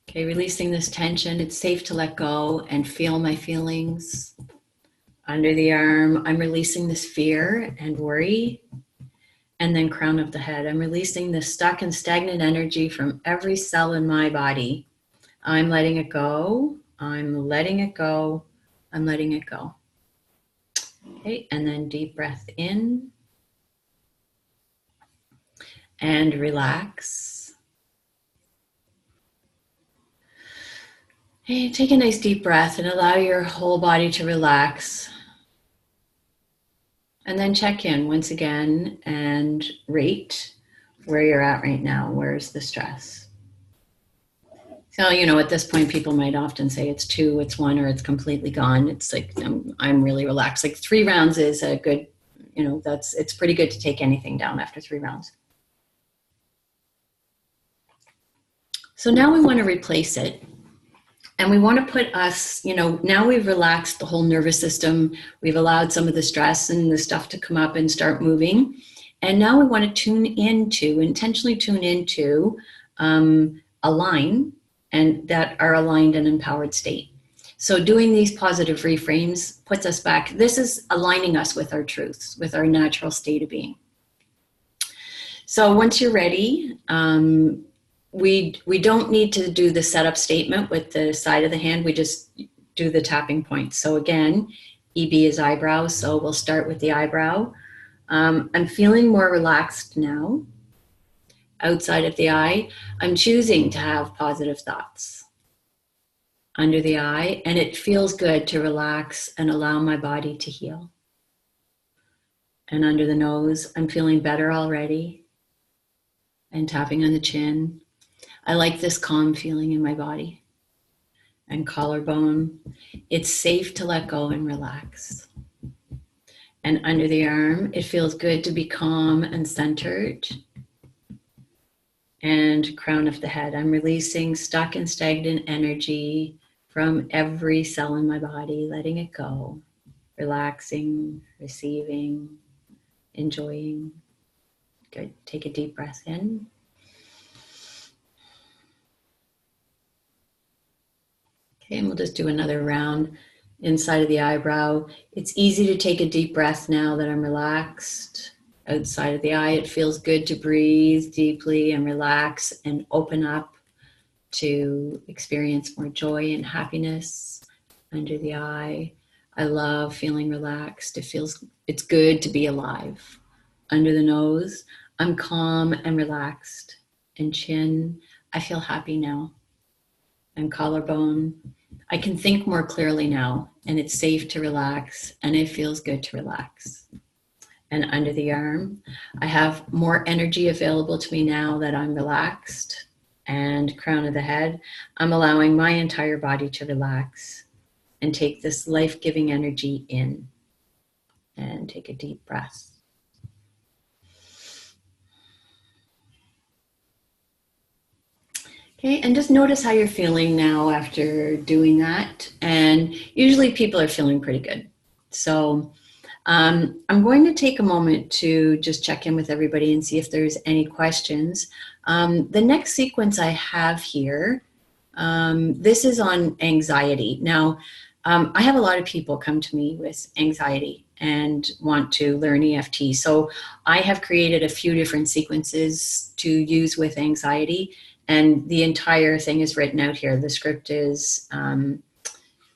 Okay, releasing this tension. It's safe to let go and feel my feelings. Under the arm, I'm releasing this fear and worry. And then crown of the head, I'm releasing this stuck and stagnant energy from every cell in my body. I'm letting it go. I'm letting it go. I'm letting it go. Okay, and then deep breath in. And relax. Hey, take a nice deep breath and allow your whole body to relax. And then check in once again and rate where you're at right now. Where's the stress? So, at this point, people might often say it's 2, it's 1, or it's completely gone. It's like, I'm really relaxed. Like 3 rounds is a good, it's pretty good to take anything down after 3 rounds. So now we want to replace it. And we want to put us, now we've relaxed the whole nervous system. We've allowed some of the stress and the stuff to come up and start moving. And now we want to intentionally tune into a line and that are aligned and empowered state. So doing these positive reframes puts us back. This is aligning us with our truths, with our natural state of being. So once you're ready, we don't need to do the setup statement with the side of the hand. We just do the tapping points. So again, EB is eyebrow. So we'll start with the eyebrow. I'm feeling more relaxed now. Outside of the eye, I'm choosing to have positive thoughts. Under the eye, and it feels good to relax and allow my body to heal. And under the nose, I'm feeling better already. And tapping on the chin. I like this calm feeling in my body. And collarbone, it's safe to let go and relax. And under the arm, it feels good to be calm and centered. And crown of the head, I'm releasing stuck and stagnant energy from every cell in my body, letting it go, relaxing, receiving, enjoying. Good. Take a deep breath in. Okay, and we'll just do another round inside of the eyebrow. It's easy to take a deep breath now that I'm relaxed. Outside of the eye, it feels good to breathe deeply and relax and open up to experience more joy and happiness. Under the eye, I love feeling relaxed. It's good to be alive. Under the nose, I'm calm and relaxed. And chin, I feel happy now. And collarbone, I can think more clearly now, and it's safe to relax, and it feels good to relax. And under the arm, I have more energy available to me now that I'm relaxed. And crown of the head, I'm allowing my entire body to relax and take this life-giving energy in. And take a deep breath. Okay, and just notice how you're feeling now after doing that. And usually people are feeling pretty good. So I'm going to take a moment to just check in with everybody and see if there's any questions. The next sequence I have here, this is on anxiety. Now, I have a lot of people come to me with anxiety and want to learn EFT. So I have created a few different sequences to use with anxiety, and the entire thing is written out here. The script is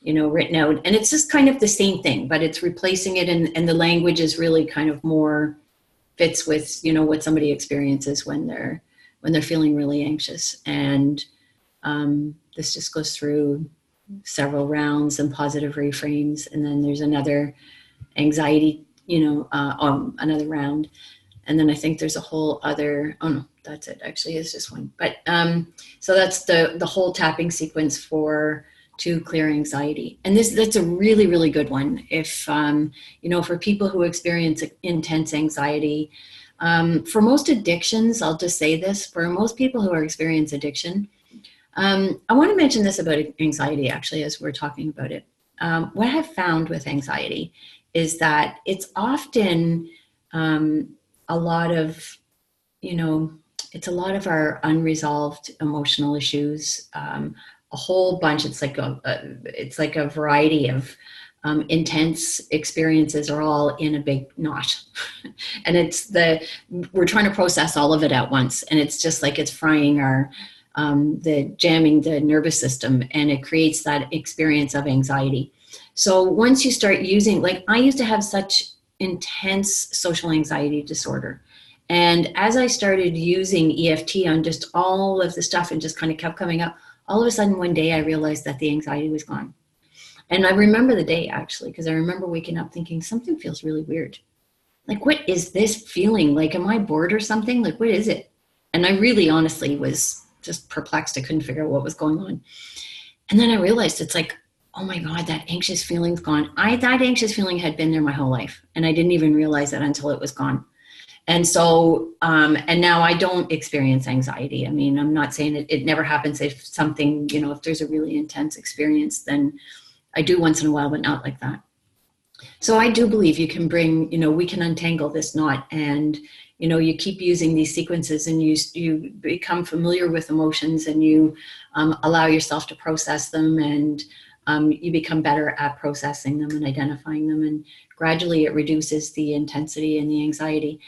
written out. And it's just kind of the same thing, but it's replacing it, and the language is really kind of more fits with, what somebody experiences when they're feeling really anxious. And this just goes through several rounds and positive reframes. And then there's another anxiety, another round. And then I think there's a whole other, oh no, that's it. Actually, it's just one. But so that's the whole tapping sequence to clear anxiety. And that's a really, really good one. If, for people who experience intense anxiety, for most addictions, I'll just say this, for most people who experience addiction, I want to mention this about anxiety, actually, as we're talking about it. What I've found with anxiety is that it's often a lot of, it's a lot of our unresolved emotional issues, a whole bunch. It's like a variety of intense experiences are all in a big knot. And we're trying to process all of it at once. And it's just like it's frying jamming the nervous system, and it creates that experience of anxiety. So once you start using, like I used to have such intense social anxiety disorder. And as I started using EFT on just all of the stuff and just kind of kept coming up, all of a sudden one day I realized that the anxiety was gone. And I remember the day, actually, because I remember waking up thinking something feels really weird. Like, what is this feeling? Like, am I bored or something? Like, what is it? And I really honestly was just perplexed. I couldn't figure out what was going on. And then I realized it's like, oh my God, that anxious feeling's gone. That anxious feeling had been there my whole life. And I didn't even realize it until it was gone. And so, and now I don't experience anxiety. I mean, I'm not saying it never happens. If something, if there's a really intense experience, then I do once in a while, but not like that. So I do believe you can bring, we can untangle this knot, and, you keep using these sequences, and you become familiar with emotions, and you allow yourself to process them, and you become better at processing them and identifying them. And gradually it reduces the intensity and the anxiety.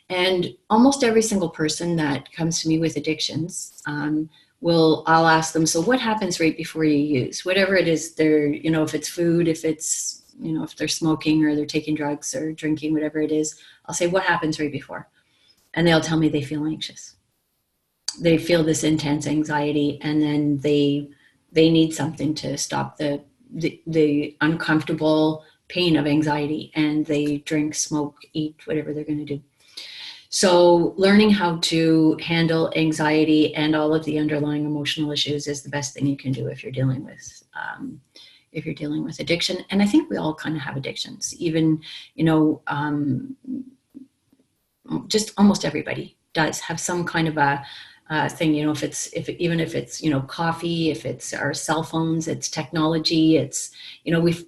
And almost every single person that comes to me with addictions, I'll ask them, so what happens right before you use? Whatever it is, if it's food, if it's, if they're smoking or they're taking drugs or drinking, whatever it is, I'll say, what happens right before? And they'll tell me they feel anxious. They feel this intense anxiety, and then they need something to stop the uncomfortable pain of anxiety, and they drink, smoke, eat, whatever they're going to do. So learning how to handle anxiety and all of the underlying emotional issues is the best thing you can do if you're dealing with addiction. And I think we all kind of have addictions, even, just almost everybody does have some kind of a thing, even if it's coffee, if it's our cell phones, it's technology, it's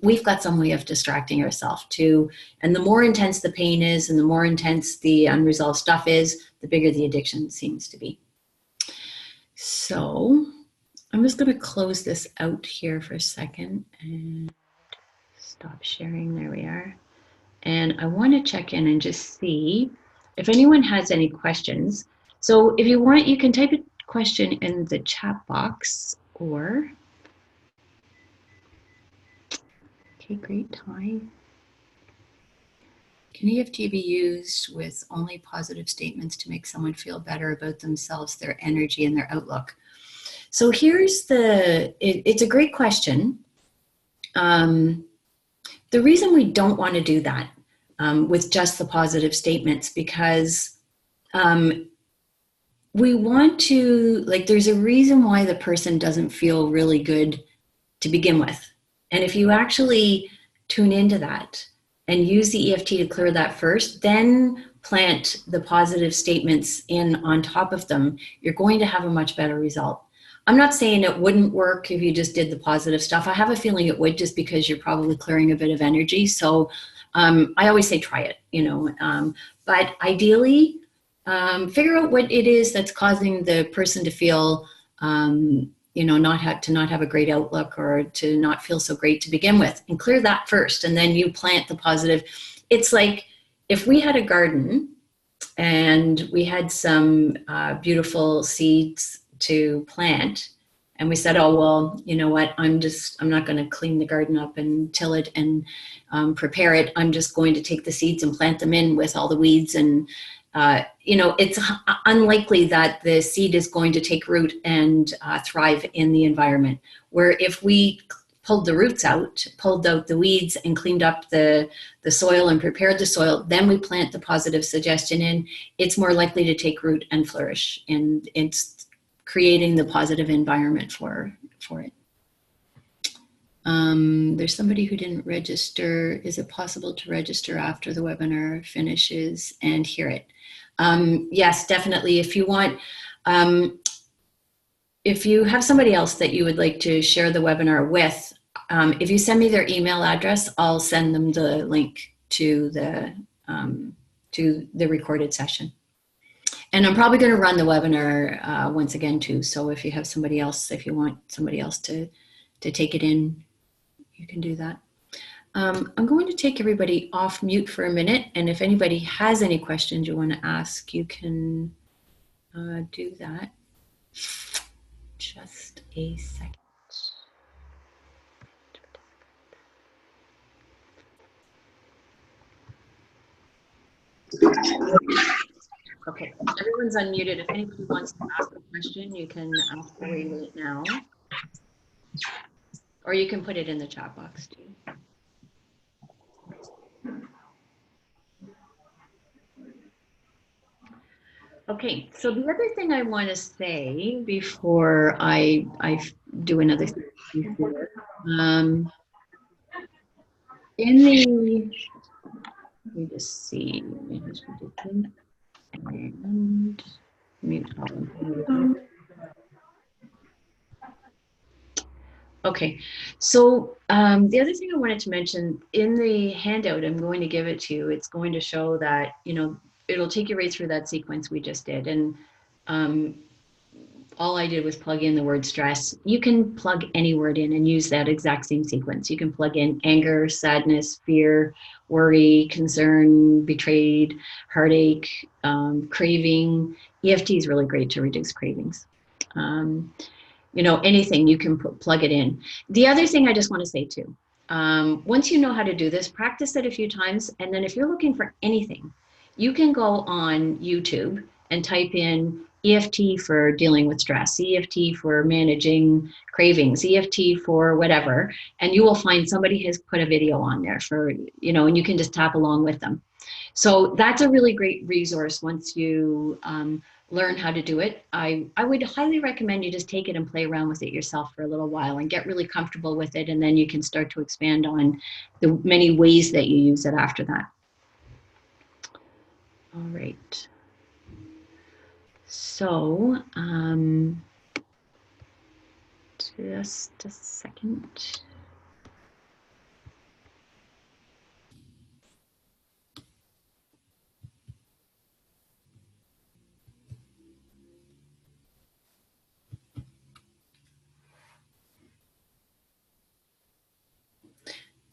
we've got some way of distracting ourselves too. And the more intense the pain is, and the more intense the unresolved stuff is, the bigger the addiction seems to be. So I'm just going to close this out here for a second and stop sharing. There we are. And I want to check in and just see if anyone has any questions. So if you want, you can type a question in the chat box, or, okay, great, hi. Can EFT be used with only positive statements to make someone feel better about themselves, their energy, and their outlook? So here's it's a great question. The reason we don't want to do that with just the positive statements, because we want to, there's a reason why the person doesn't feel really good to begin with. And if you actually tune into that and use the EFT to clear that first, then plant the positive statements in on top of them, you're going to have a much better result. I'm not saying it wouldn't work if you just did the positive stuff. I have a feeling it would, just because you're probably clearing a bit of energy. So I always say try it, but ideally, figure out what it is that's causing the person to feel, not have a great outlook, or to not feel so great to begin with, and clear that first. And then you plant the positive. It's like if we had a garden and we had some beautiful seeds to plant, And we said, oh, well, you know what, I'm not going to clean the garden up and till it and prepare it. I'm just going to take the seeds and plant them in with all the weeds. And, it's unlikely that the seed is going to take root and thrive in the environment. Where if we pulled the roots out, pulled out the weeds and cleaned up the soil and prepared the soil, then we plant the positive suggestion in, it's more likely to take root and flourish. And it's creating the positive environment for it. There's somebody who didn't register. Is it possible to register after the webinar finishes and hear it? Yes, definitely. If you want, if you have somebody else that you would like to share the webinar with, if you send me their email address, I'll send them the link to the recorded session. And I'm probably going to run the webinar once again too. So if you have somebody else, if you want somebody else to take it in, you can do that. I'm going to take everybody off mute for a minute. And if anybody has any questions you want to ask, you can do that. Just a second. Okay, everyone's unmuted. If anybody wants to ask a question, you can ask away right now. Or you can put it in the chat box too. Okay, so the other thing I want to say before I do another thing here, in the, let me just see, and mute all. Okay, so the other thing I wanted to mention, in the handout, I'm going to give it to you. It's going to show that, it'll take you right through that sequence we just did. And all I did was plug in the word stress. You can plug any word in and use that exact same sequence. You can plug in anger, sadness, fear, worry, concern, betrayed, heartache, craving. EFT is really great to reduce cravings. Anything, you can plug it in. The other thing I just want to say too, once you know how to do this, practice it a few times. And then if you're looking for anything, you can go on YouTube and type in EFT for dealing with stress, EFT for managing cravings, EFT for whatever, and you will find somebody has put a video on there for, and you can just tap along with them. So that's a really great resource once you learn how to do it. I would highly recommend you just take it and play around with it yourself for a little while and get really comfortable with it, and then you can start to expand on the many ways that you use it after that. All right. So, just a second.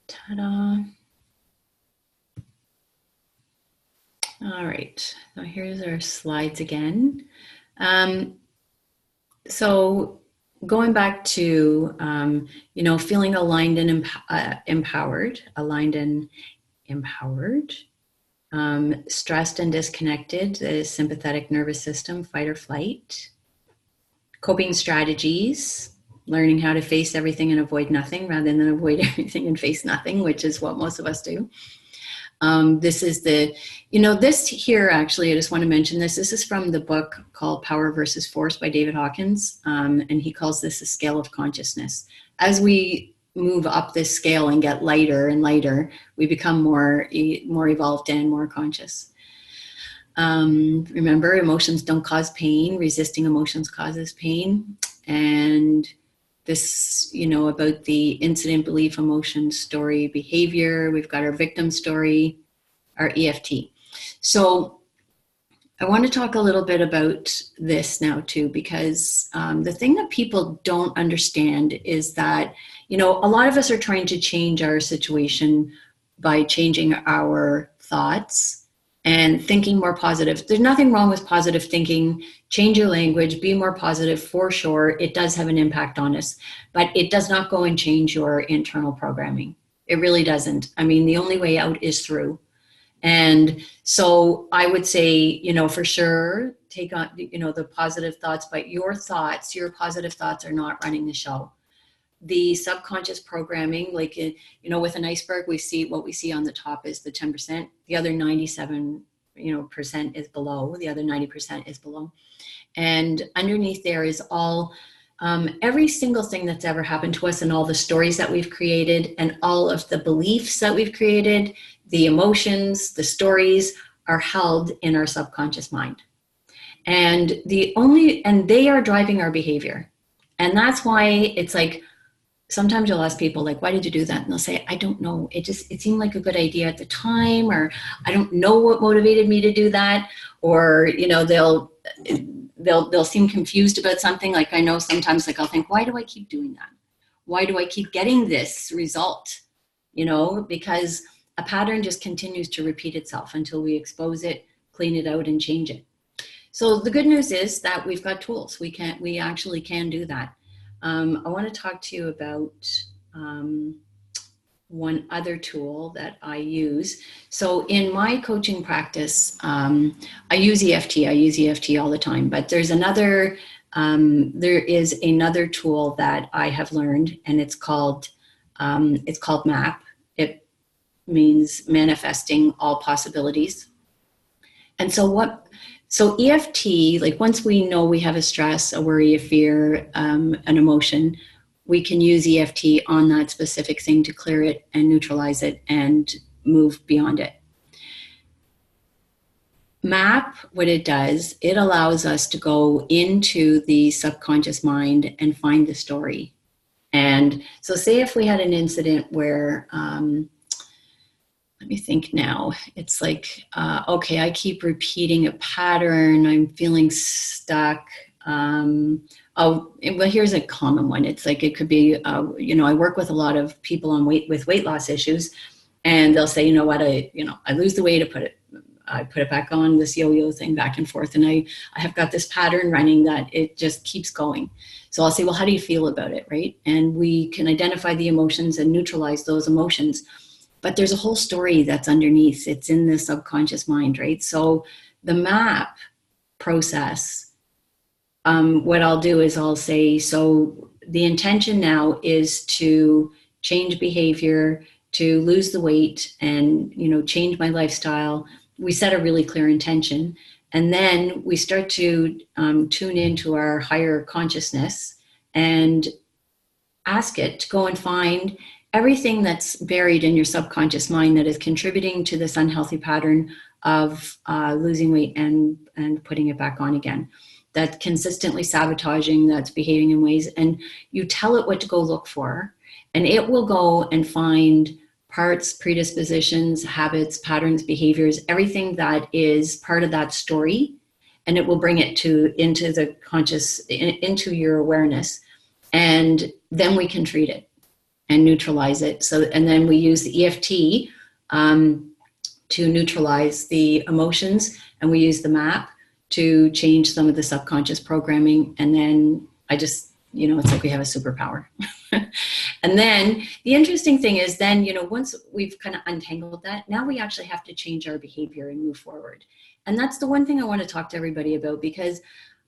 Ta-da. All right, so here's our slides again. So going back to, feeling aligned and empowered, stressed and disconnected, the sympathetic nervous system, fight or flight, coping strategies, learning how to face everything and avoid nothing rather than avoid everything and face nothing, which is what most of us do. This is this here, actually, I just want to mention this. This is from the book called Power versus Force by David Hawkins. And he calls this a scale of consciousness. As we move up this scale and get lighter and lighter, we become more evolved and more conscious. Remember, emotions don't cause pain. Resisting emotions causes pain. And this, about the incident, belief, emotion, story, behavior. We've got our victim story, our EFT. So I want to talk a little bit about this now too, because the thing that people don't understand is that, a lot of us are trying to change our situation by changing our thoughts and thinking more positive. There's nothing wrong with positive thinking. Change your language, be more positive for sure. It does have an impact on us, but it does not go and change your internal programming. It really doesn't. I mean, the only way out is through. And so I would say, you know, for sure, take on, you know, the positive thoughts, but your thoughts, your positive thoughts are not running the show. The subconscious programming, like, you know, with an iceberg, we see what we see on the top is the 10%. The other 97, you know, percent is below. The other 90% is below. And underneath there is all, every single thing that's ever happened to us and all the stories that we've created and all of the beliefs that we've created, the emotions, the stories are held in our subconscious mind. And they are driving our behavior. And that's why it's like, sometimes you'll ask people like, why did you do that? And they'll say, I don't know. It seemed like a good idea at the time, or I don't know what motivated me to do that. Or, you know, they'll seem confused about something. Like I know sometimes like I'll think, why do I keep doing that? Why do I keep getting this result? You know, because a pattern just continues to repeat itself until we expose it, clean it out, and change it. So the good news is that we've got tools. We actually can do that. I want to talk to you about one other tool that I use. So in my coaching practice, I use EFT. I use EFT all the time, but there is another tool that I have learned, and it's called MAP. It means manifesting all possibilities. And so EFT, like once we know we have a stress, a worry, a fear, an emotion, we can use EFT on that specific thing to clear it and neutralize it and move beyond it. MAP, what it does, it allows us to go into the subconscious mind and find the story. And so say if we had an incident where, let me think now. It's like, okay, I keep repeating a pattern. I'm feeling stuck. Well, here's a common one. It's like, it could be, you know, I work with a lot of people with weight loss issues, and they'll say, you know what, I lose the weight, I put it back on, this yo-yo thing back and forth. And I have got this pattern running that it just keeps going. So I'll say, well, how do you feel about it? Right. And we can identify the emotions and neutralize those emotions. But there's a whole story that's underneath. It's in the subconscious mind, right? So the MAP process, what I'll do is I'll say, so the intention now is to change behavior, to lose the weight, and, you know, change my lifestyle. We set a really clear intention, and then we start to tune into our higher consciousness and ask it to go and find everything that's buried in your subconscious mind that is contributing to this unhealthy pattern of losing weight and putting it back on again. That's consistently sabotaging, that's behaving in ways, and you tell it what to go look for, and it will go and find parts, predispositions, habits, patterns, behaviors, everything that is part of that story, and it will bring it into the conscious, into your awareness, and then we can treat it and neutralize it. So, and then we use the EFT to neutralize the emotions, and we use the MAP to change some of the subconscious programming. And then I just, you know, it's like we have a superpower. And then the interesting thing is then, you know, once we've kind of untangled that, now we actually have to change our behavior and move forward. And that's the one thing I want to talk to everybody about, because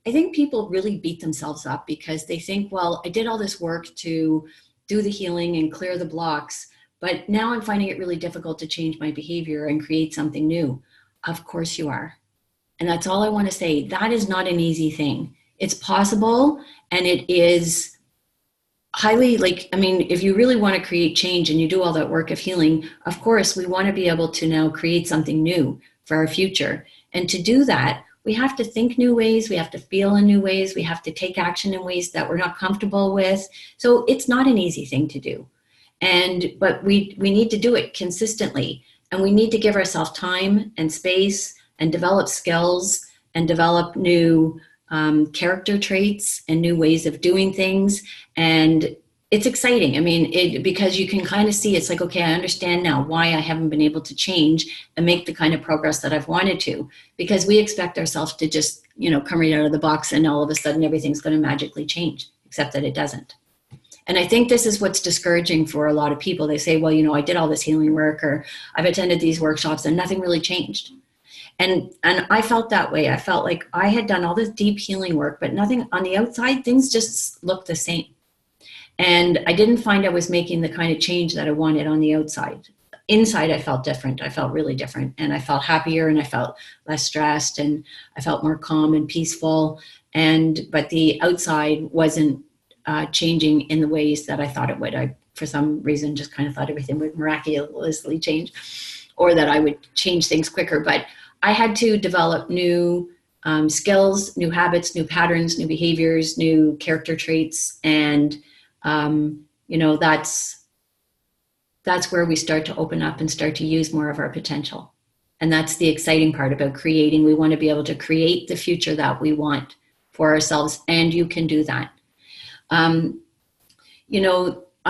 I think people really beat themselves up because they think, well, I did all this work to do the healing and clear the blocks, but now I'm finding it really difficult to change my behavior and create something new. Of course you are. And that's all I want to say. That is not an easy thing. It's possible, and it is highly, like, I mean, if you really want to create change and you do all that work of healing, of course, we want to be able to now create something new for our future. And to do that, we have to think new ways, we have to feel in new ways, we have to take action in ways that we're not comfortable with. So it's not an easy thing to do. But we need to do it consistently, and we need to give ourselves time and space and develop skills and develop new character traits and new ways of doing things. And it's exciting. I mean, because you can kind of see, it's like, okay, I understand now why I haven't been able to change and make the kind of progress that I've wanted to, because we expect ourselves to just, come right out of the box and all of a sudden everything's going to magically change, except that it doesn't. And I think this is what's discouraging for a lot of people. They say, well, I did all this healing work, or I've attended these workshops and nothing really changed. And I felt that way. I felt like I had done all this deep healing work, but nothing on the outside, things just looked the same. And I didn't find I was making the kind of change that I wanted on the outside. Inside, I felt different. I felt really different. And I felt happier, and I felt less stressed, and I felt more calm and peaceful. But the outside wasn't changing in the ways that I thought it would. I, for some reason, just kind of thought everything would miraculously change, or that I would change things quicker. But I had to develop new skills, new habits, new patterns, new behaviors, new character traits. And that's where we start to open up and start to use more of our potential. And that's the exciting part about creating. We want to be able to create the future that we want for ourselves, and you can do that. I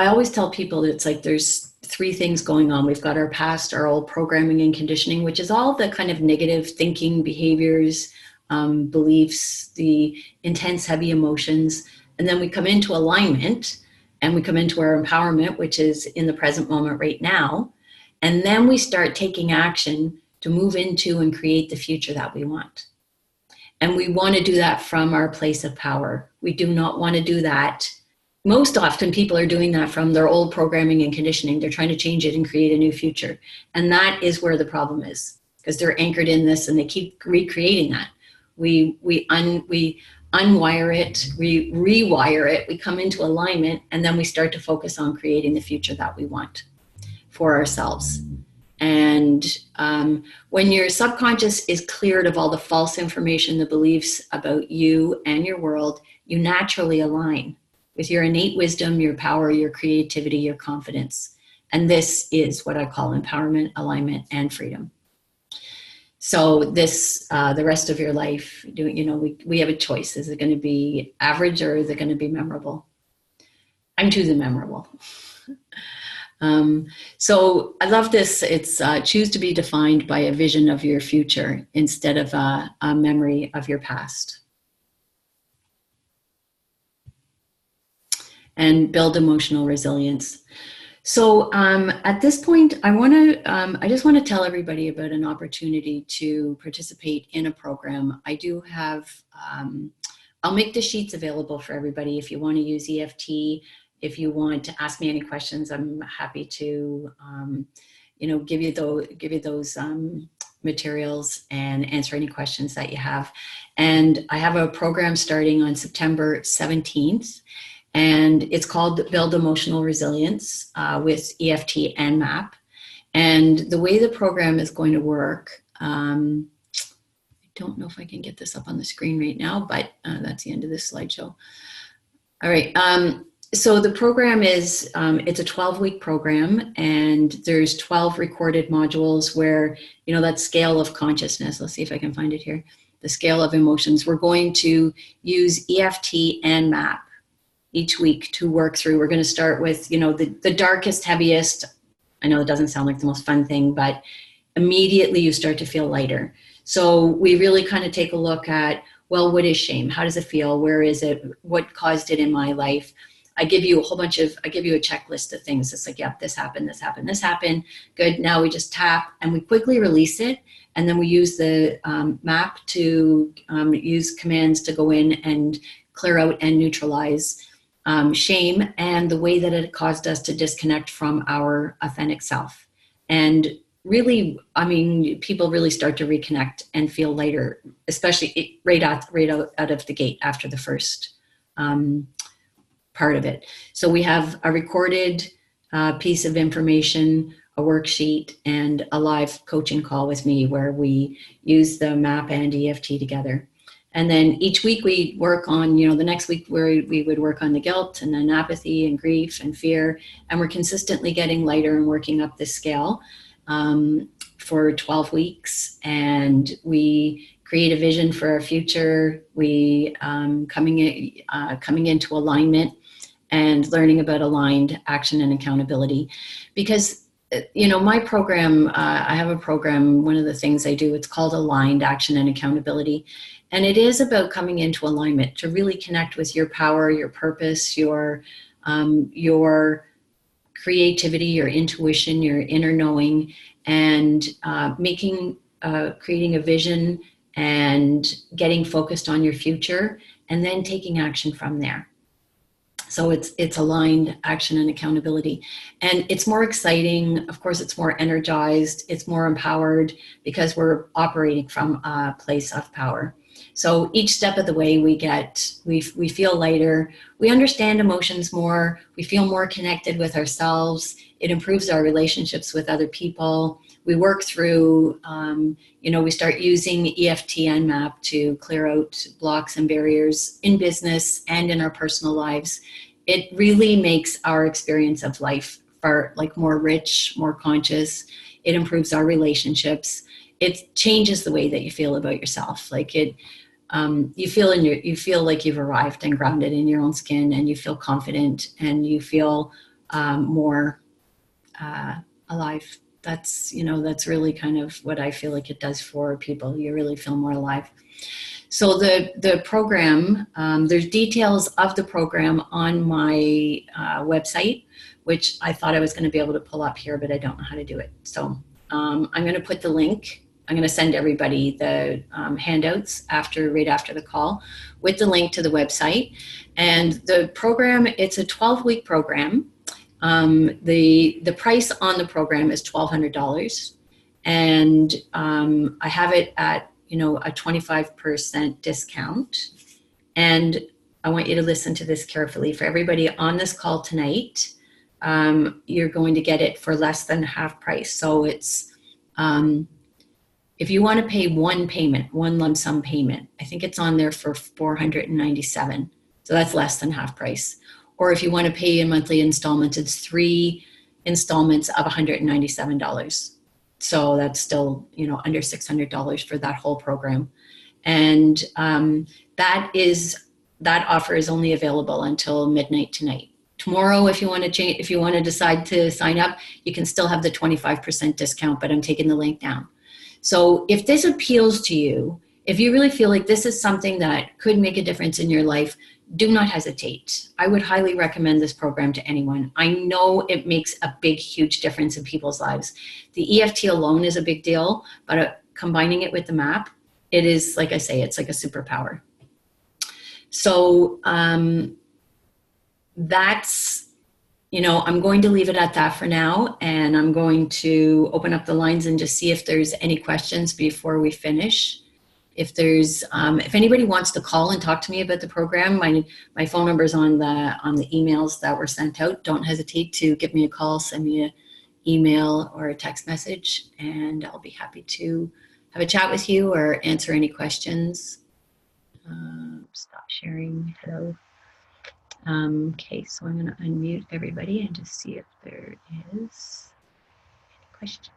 always tell people that it's like there's three things going on. We've got our past, our old programming and conditioning, which is all the kind of negative thinking, behaviors, beliefs, the intense, heavy emotions. And then we come into alignment, and we come into our empowerment, which is in the present moment right now. And then we start taking action to move into and create the future that we want. And we want to do that from our place of power. We do not want to do that. Most often people are doing that from their old programming and conditioning. They're trying to change it and create a new future. And that is where the problem is, because they're anchored in this and they keep recreating that. We unwire it, we rewire it, we come into alignment, and then we start to focus on creating the future that we want for ourselves. And when your subconscious is cleared of all the false information, the beliefs about you and your world, you naturally align with your innate wisdom, your power, your creativity, your confidence. And this is what I call empowerment, alignment, and freedom. So this, the rest of your life, we have a choice. Is it going to be average, or is it going to be memorable? I'm choosing memorable. So I love this. It's choose to be defined by a vision of your future instead of a memory of your past. And build emotional resilience. So at this point, I just want to tell everybody about an opportunity to participate in a program. I do have, I'll make the sheets available for everybody if you want to use EFT. If you want to ask me any questions, I'm happy to, give you those materials and answer any questions that you have. And I have a program starting on September 17th. And it's called Build Emotional Resilience with EFT and MAP. And the way the program is going to work, I don't know if I can get this up on the screen right now, but that's the end of this slideshow. All right. So the program is, it's a 12-week program, and there's 12 recorded modules where, that scale of consciousness, let's see if I can find it here, the scale of emotions. We're going to use EFT and MAP each week to work through. We're going to start with, the darkest, heaviest. I know it doesn't sound like the most fun thing, but immediately you start to feel lighter. So we really kind of take a look at, well, what is shame? How does it feel? Where is it? What caused it in my life? I give you a checklist of things. It's like, yep, this happened, this happened, this happened. Good. Now we just tap and we quickly release it. And then we use the MAP to use commands to go in and clear out and neutralize shame and the way that it caused us to disconnect from our authentic self. And really, people really start to reconnect and feel lighter, especially right out of the gate after the first part of it. So we have a recorded piece of information, a worksheet, and a live coaching call with me where we use the MAP and EFT together. And then each week we work on, the next week where we would work on the guilt and then apathy and grief and fear. And we're consistently getting lighter and working up the scale for 12 weeks. And we create a vision for our future. We coming into alignment. and learning about aligned action and accountability. Because, you know, my program, I have a program, one of the things I do, it's called Aligned Action and Accountability. And it is about coming into alignment to really connect with your power, your purpose, your creativity, your intuition, your inner knowing, and creating a vision and getting focused on your future, and then taking action from there. So it's aligned action and accountability. And it's more exciting. Of course, it's more energized. It's more empowered because we're operating from a place of power. So each step of the way we feel lighter. We understand emotions more. We feel more connected with ourselves. It improves our relationships with other people. We work through, we start using EFT and MAP to clear out blocks and barriers in business and in our personal lives. It really makes our experience of life more rich, more conscious. It improves our relationships. It changes the way that you feel about yourself. You feel like you've arrived and grounded in your own skin, and you feel confident, and you feel more alive. That's really kind of what I feel like it does for people. You really feel more alive. So the program, there's details of the program on my website, which I thought I was going to be able to pull up here, but I don't know how to do it. So I'm going to put the link. I'm going to send everybody the handouts right after the call with the link to the website. And the program, it's a 12-week program. The price on the program is $1,200, and I have it at a 25% discount. And I want you to listen to this carefully. For everybody on this call tonight, you're going to get it for less than half price. So it's if you want to pay one lump sum payment, I think it's on there for $497. So that's less than half price. Or if you want to pay in monthly installments, it's 3 installments of $197. So that's still, under $600 for that whole program. And that offer is only available until midnight tonight. Tomorrow, if you want to decide to sign up, you can still have the 25% discount, but I'm taking the link down. So if this appeals to you, if you really feel like this is something that could make a difference in your life, do not hesitate. I would highly recommend this program to anyone. I know it makes a big, huge difference in people's lives. The EFT alone is a big deal, but combining it with the MAP, it is, like I say, it's like a superpower. So that's, I'm going to leave it at that for now, and I'm going to open up the lines and just see if there's any questions before we finish. If anybody wants to call and talk to me about the program, my phone number is on the emails that were sent out. Don't hesitate to give me a call, send me an email or a text message, and I'll be happy to have a chat with you or answer any questions. Stop sharing. Hello. Okay, so I'm going to unmute everybody and just see if there is any questions.